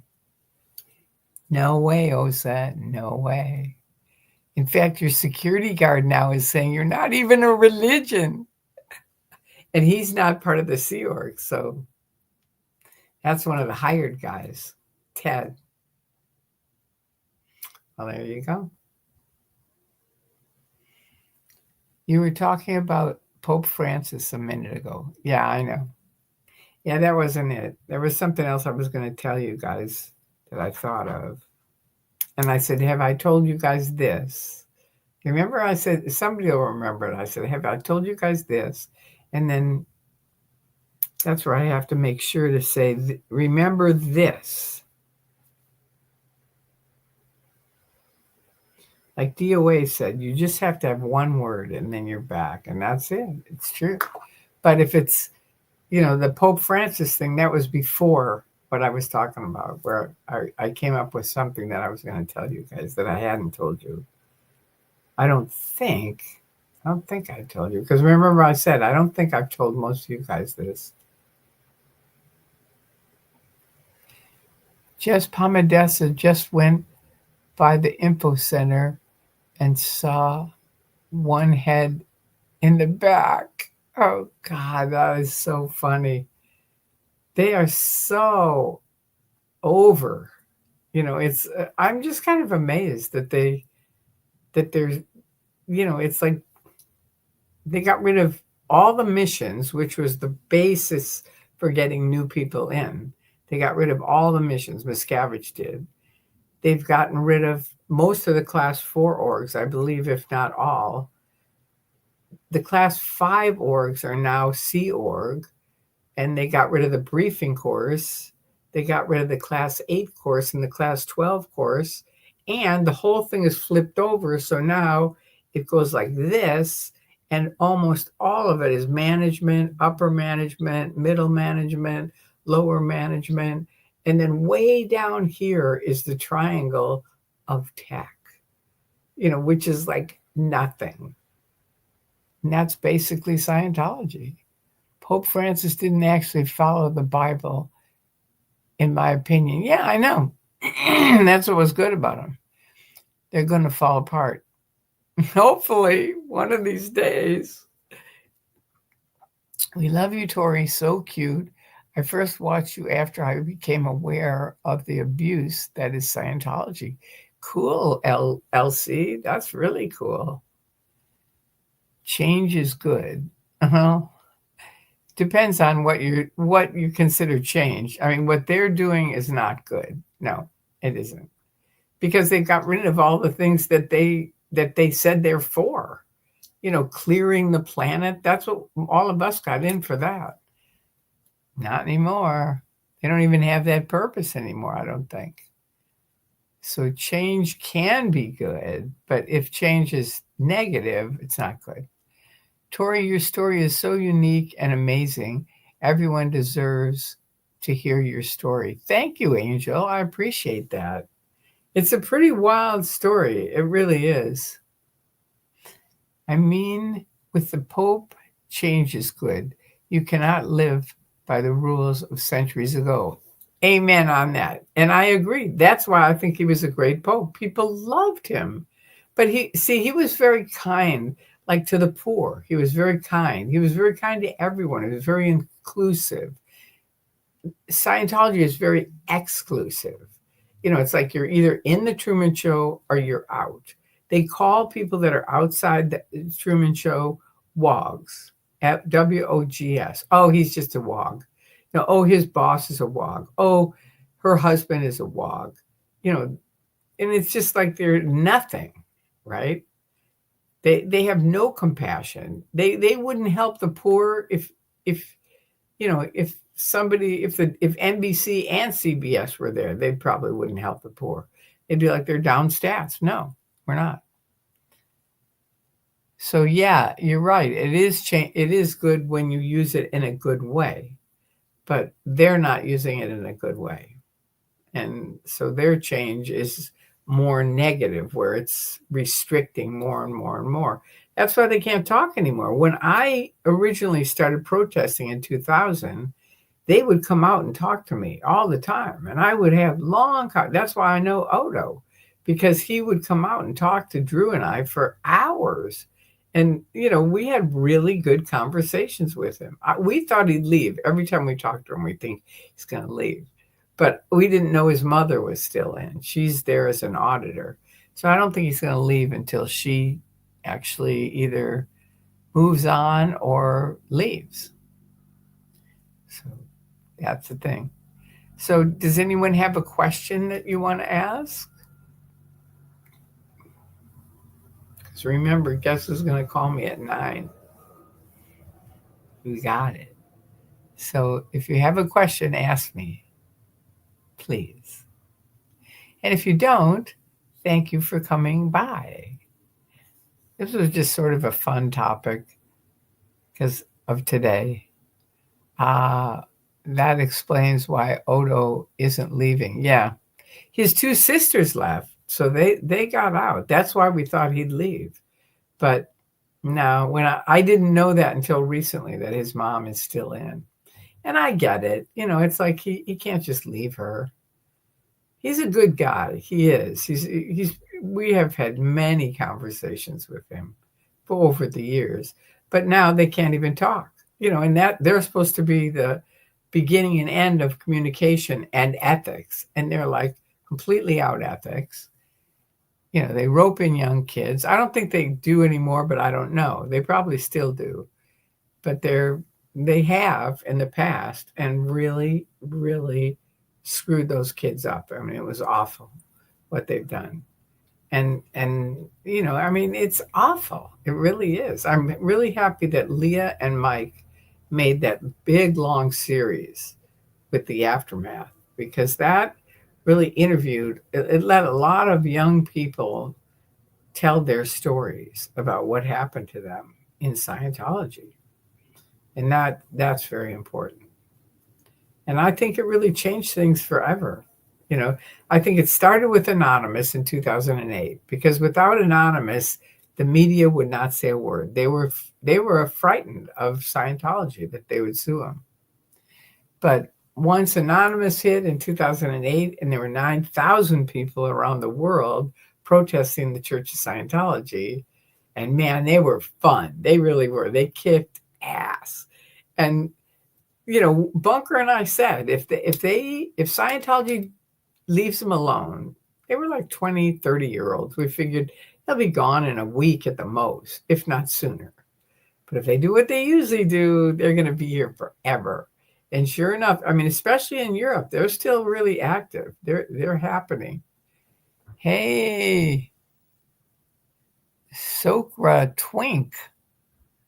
No way, Osa. No way. In fact, your security guard now is saying you're not even a religion. And he's not part of the Sea Org. So that's one of the hired guys, Ted. Well, there you go. You were talking about Pope Francis a minute ago. Yeah, I know. Yeah, that wasn't it. There was something else I was going to tell you guys that I thought of. And I said, have I told you guys this? Remember I said, somebody will remember it. I said, have I told you guys this? And then that's where I have to make sure to say, remember this. Like DOA said, you just have to have one word and then you're back. And that's it. It's true. But if it's, the Pope Francis thing, that was before what I was talking about, where I came up with something that I was going to tell you guys that I hadn't told you. I don't think I told you. Because remember I said, I don't think I've told most of you guys this. Jess Pamadessa just went by the info center and saw one head in the back. Oh, God, that is so funny. They are so over. It's I'm just kind of amazed that there's, it's like they got rid of all the missions, which was the basis for getting new people in. They got rid of all the missions. Miscavige did. They've gotten rid of most of the class 4 orgs, I believe, if not all. The class 5 orgs are now Sea Org, and they got rid of the briefing course. They got rid of the class 8 course and the class 12 course, and the whole thing is flipped over. So now it goes like this, And almost all of it is management, upper management, middle management, lower management. And then way down here is the triangle of tech, which is like nothing. And that's basically Scientology. Pope Francis didn't actually follow the Bible, in my opinion. Yeah, I know. That's what was good about them. They're going to fall apart. Hopefully, one of these days. We love you, Tory. So cute. I first watched you after I became aware of the abuse that is Scientology. Cool, LC. That's really cool. Change is good. Depends on what you consider change. I mean, what they're doing is not good. No, it isn't. Because they got rid of all the things that they said they're for. Clearing the planet. That's what all of us got in for that. Not anymore. They don't even have that purpose anymore, I don't think. So change can be good, but if change is negative, it's not good. Tory, your story is so unique and amazing. Everyone deserves to hear your story. Thank you, Angel. I appreciate that. It's a pretty wild story. It really is. I mean, with the Pope, change is good. You cannot live by the rules of centuries ago. Amen on that. And I agree. That's why I think he was a great Pope. People loved him. But he was very kind, like to the poor. He was very kind. He was very kind to everyone. He was very inclusive. Scientology is very exclusive. It's like you're either in the Truman Show or you're out. They call people that are outside the Truman Show wogs, WOGS. Oh, he's just a wog. Oh, his boss is a wog. Oh, her husband is a wog. And it's just like they're nothing, right? They have no compassion. They wouldn't help the poor if NBC and CBS were there, they probably wouldn't help the poor. They'd be like, they're down stats. No, we're not. So yeah, you're right. It is good when you use it in a good way, but they're not using it in a good way. And so their change is more negative, where it's restricting more and more and more. That's why they can't talk anymore. When I originally started protesting in 2000, they would come out and talk to me all the time. And I would have that's why I know Odo, because he would come out and talk to Drew and I for hours. And, we had really good conversations with him. We thought he'd leave. Every time we talked to him, we think he's going to leave. But we didn't know his mother was still in. She's there as an auditor. So I don't think he's going to leave until she actually either moves on or leaves. So that's the thing. So does anyone have a question that you want to ask? Because remember, guess who's going to call me at 9? You got it. So if you have a question, ask me, please. And if you don't, thank you for coming by. This was just sort of a fun topic because of today. That explains why Odo isn't leaving. Yeah. His 2 sisters left, so they got out. That's why we thought he'd leave. But no, when I didn't know that until recently, that his mom is still in. And I get it. It's like he can't just leave her. He's a good guy. He is. We have had many conversations with him over the years, but now they can't even talk. And that they're supposed to be the beginning and end of communication and ethics, and they're like completely out ethics. They rope in young kids. I don't think they do anymore, but I don't know. They probably still do, but they have in the past and really, really screwed those kids up. I mean, it was awful what they've done. And it's awful. It really is. I'm really happy that Leah and Mike made that big, long series with the aftermath, because that really it let a lot of young people tell their stories about what happened to them. in Scientology. And that's very important. And I think it really changed things forever. You know, I think it started with Anonymous in 2008, because without Anonymous, the media would not say a word. They were frightened of Scientology, that they would sue them. But once Anonymous hit in 2008, and there were 9,000 people around the world protesting the Church of Scientology, and man, they were fun. They really were. They kicked ass. And you know, Bunker and I said, if Scientology leaves them alone, they were like 20, 30-year-olds. We figured they'll be gone in a week at the most, if not sooner. But if they do what they usually do, they're going to be here forever. And sure enough, I mean, especially in Europe, they're still really active. They're happening. Hey, Sokra Twink.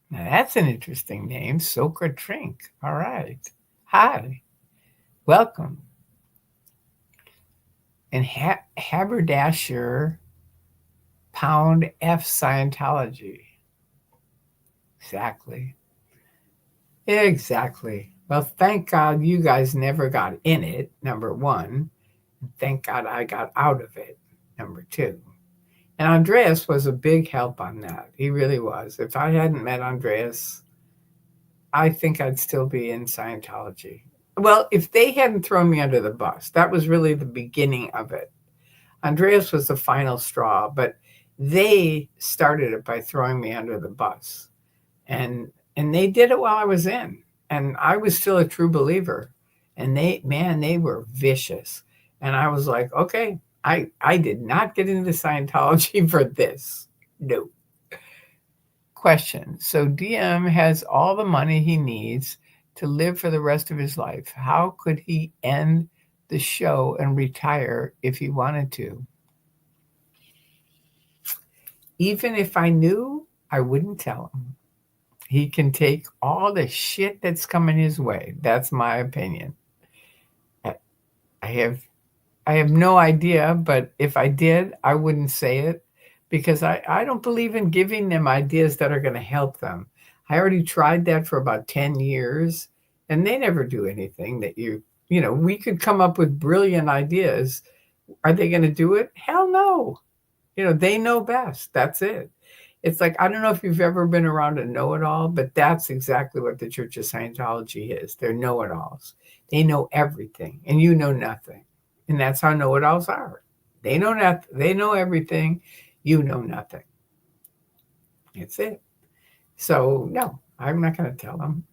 Now that's an interesting name, Sokra Trink. All right. Hi. Welcome. And Haberdasher Pound F Scientology. Exactly. Well, thank God you guys never got in it, number one. And thank God I got out of it, number two. And Andreas was a big help on that. He really was. If I hadn't met Andreas, I think I'd still be in Scientology. Well, if they hadn't thrown me under the bus, that was really the beginning of it. Andreas was the final straw, but they started it by throwing me under the bus. And they did it while I was in. And I was still a true believer. And they were vicious. And I was like, okay, I did not get into Scientology for this. No. Question. So DM has all the money he needs to live for the rest of his life. How could he end the show and retire if he wanted to? Even if I knew, I wouldn't tell him. He can take all the shit that's coming his way. That's my opinion. I have no idea, but if I did, I wouldn't say it, because I don't believe in giving them ideas that are going to help them. I already tried that for about 10 years, and they never do anything that you know, we could come up with brilliant ideas. Are they going to do it? Hell no. You know, they know best. That's it. It's like, I don't know if you've ever been around a know-it-all, but that's exactly what the Church of Scientology is. They're know-it-alls. They know everything, and you know nothing. And that's how know-it-alls are. They know nothing. They know everything. You know nothing. That's it. So, no, I'm not going to tell them.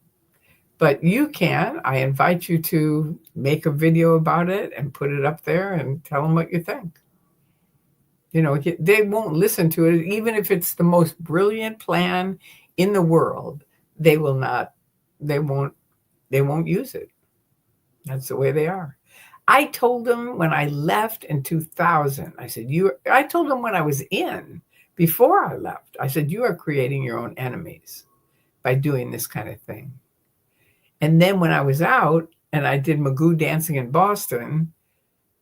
But you can. I invite you to make a video about it and put it up there and tell them what you think. You know, they won't listen to it. Even if it's the most brilliant plan in the world, they won't use it. That's the way they are. I told them when I left in 2000, I told them when I was in, before I left, I said, you are creating your own enemies by doing this kind of thing. And then when I was out and I did Magoo Dancing in Boston,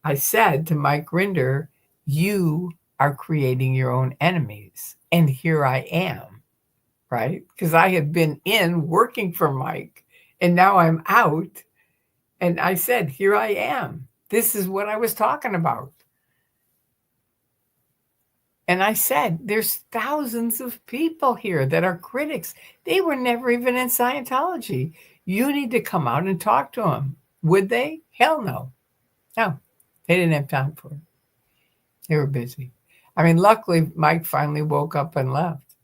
I said to Mike Rinder, you are creating your own enemies. And here I am, right? Because I had been in working for Mike, and now I'm out. And I said, here I am. This is what I was talking about. And I said, there's thousands of people here that are critics. They were never even in Scientology. You need to come out and talk to them. Would they? Hell no. No, they didn't have time for it. They were busy. I mean, luckily, Mike finally woke up and left.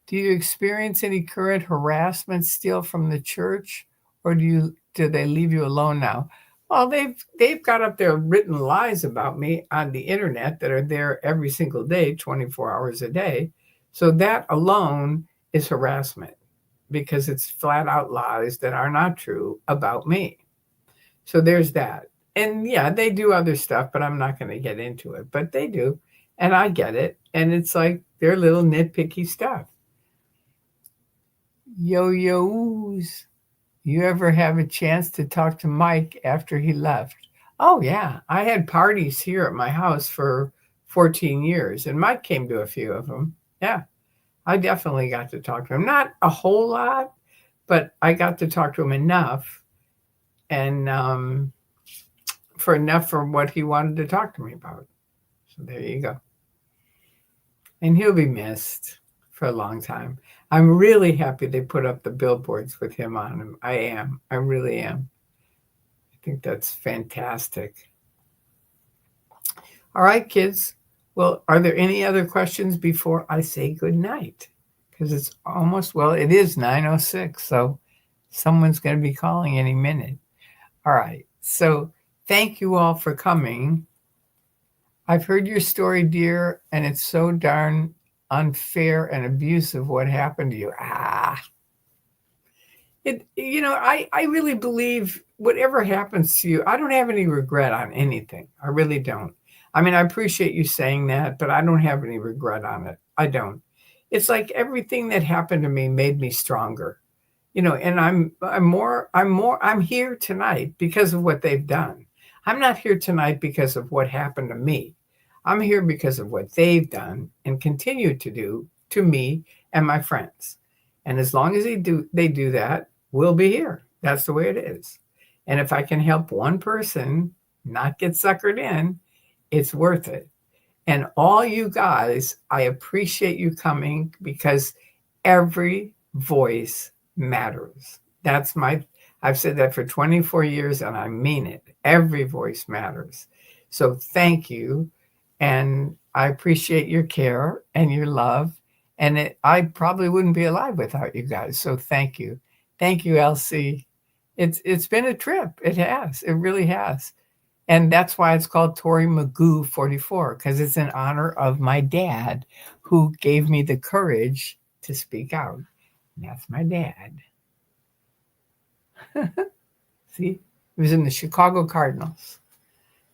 Do you experience any current harassment still from the church, or do they leave you alone now? Well, they've got up there written lies about me on the internet that are there every single day, 24 hours a day. So that alone is harassment, because it's flat out lies that are not true about me. So there's that. And yeah, they do other stuff, but I'm not going to get into it. But they do. And I get it. And it's like their little nitpicky stuff. Yo-yos. You ever have a chance to talk to Mike after he left? Oh, yeah. I had parties here at my house for 14 years, and Mike came to a few of them. Yeah. I definitely got to talk to him. Not a whole lot, but I got to talk to him enough, and for enough for what he wanted to talk to me about. So there you go. And he'll be missed for a long time. I'm really happy they put up the billboards with him on them. I am. I really am. I think that's fantastic. All right, kids. Well, are there any other questions before I say good night? Because it's almost, well, it is 9:06, so someone's going to be calling any minute. All right. So thank you all for coming. I've heard your story, dear, and it's so darn unfair and abusive what happened to you. I really believe whatever happens to you, I don't have any regret on anything. I really don't. I mean, I appreciate you saying that, but I don't have any regret on it. I don't. It's like everything that happened to me made me stronger. And I'm here tonight because of what they've done. I'm not here tonight because of what happened to me. I'm here because of what they've done and continue to do to me and my friends. And as long as they do that, we'll be here. That's the way it is. And if I can help one person not get suckered in, it's worth it. And all you guys, I appreciate you coming because every voice matters. I've said that for 24 years and I mean it. Every voice matters. So thank you. And I appreciate your care and your love. And I probably wouldn't be alive without you guys. So thank you. Thank you, Elsie. It's been a trip. It has. It really has. And that's why it's called Tory Magoo 44, because it's in honor of my dad who gave me the courage to speak out. And that's my dad. See, he was in the Chicago Cardinals.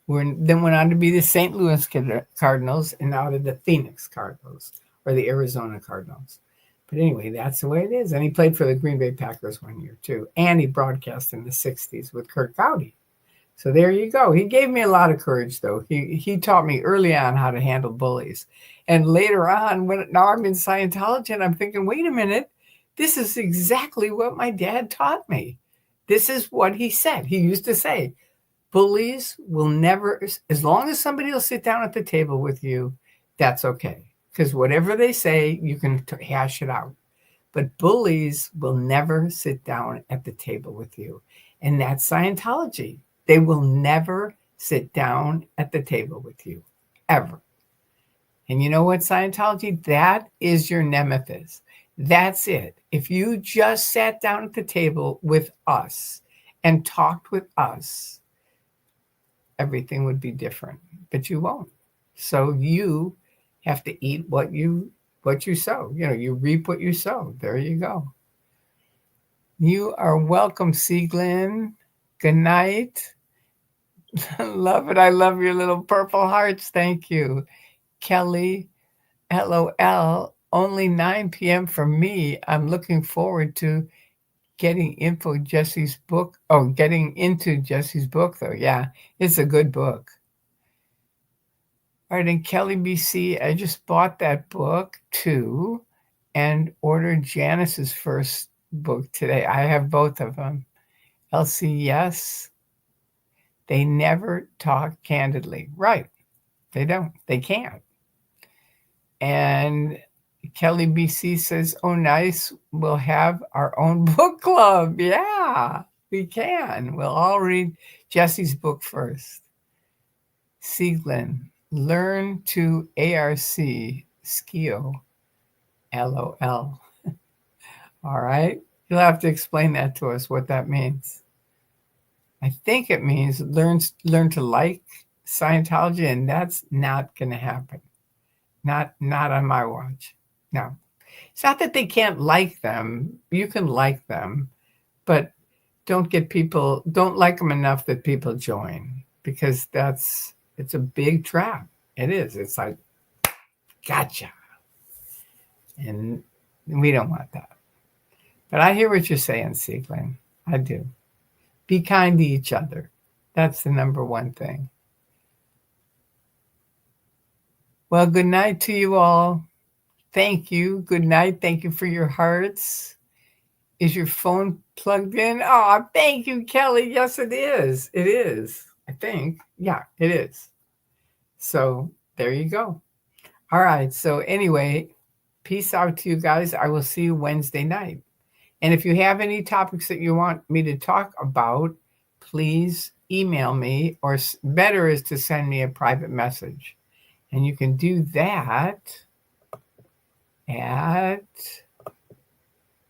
Then went on to be the St. Louis Cardinals and now the Phoenix Cardinals or the Arizona Cardinals. But anyway, that's the way it is. And he played for the Green Bay Packers one year too. And he broadcast in the 60s with Kurt Gowdy. So there you go. He gave me a lot of courage, though. He taught me early on how to handle bullies. And later on, now I'm in Scientology, and I'm thinking, wait a minute, this is exactly what my dad taught me. This is what he said. He used to say, bullies will never, as long as somebody will sit down at the table with you, that's okay. Because whatever they say, you can hash it out. But bullies will never sit down at the table with you. And that's Scientology. They will never sit down at the table with you, ever. And you know what, Scientology? That is your nemesis. That's it. If you just sat down at the table with us and talked with us, everything would be different. But you won't. So you have to eat what you sow. You reap what you sow. There you go. You are welcome, Sieglin. Good night. Love it. I love your little purple hearts. Thank you. Kelly, LOL. Only 9 p.m. for me. I'm looking forward to getting into Jesse's book, though. Yeah, it's a good book. All right, and Kelly BC, I just bought that book too and ordered Janice's first book today. I have both of them. Elsie, yes. They never talk candidly. Right. They don't. They can't. And Kelly BC says, oh, nice. We'll have our own book club. Yeah, we can. We'll all read Jesse's book first. Sieglin, learn to ARC Skio. LOL. All right. You'll have to explain that to us, what that means. I think it means learn to like Scientology, and that's not going to happen. Not on my watch. No. It's not that they can't like them. You can like them, but don't like them enough that people join, because it's a big trap. It is. It's like, gotcha. And we don't want that. But I hear what you're saying, Sieglin. I do. Be kind to each other. That's the number one thing. Well, good night to you all. Thank you. Good night. Thank you for your hearts. Is your phone plugged in? Oh, thank you, Kelly. Yes, it is. It is. I think. Yeah, it is. So there you go. All right. So anyway, peace out to you guys. I will see you Wednesday night. And if you have any topics that you want me to talk about, please email me, or better is to send me a private message. And you can do that at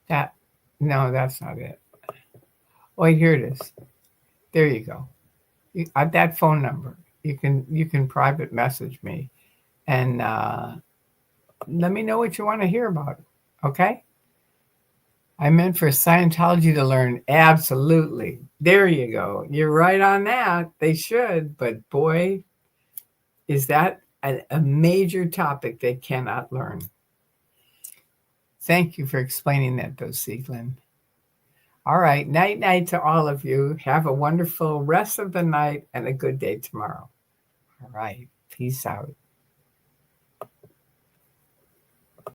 that. No, that's not it. Wait, here it is. There you go. At that phone number, you can private message me, and let me know what you want to hear about. Okay. I meant for Scientology to learn. Absolutely. There you go. You're right on that. They should, but boy, is that a major topic they cannot learn. Thank you for explaining that, though, Sieglin. All right. Night, night to all of you. Have a wonderful rest of the night and a good day tomorrow. All right. Peace out.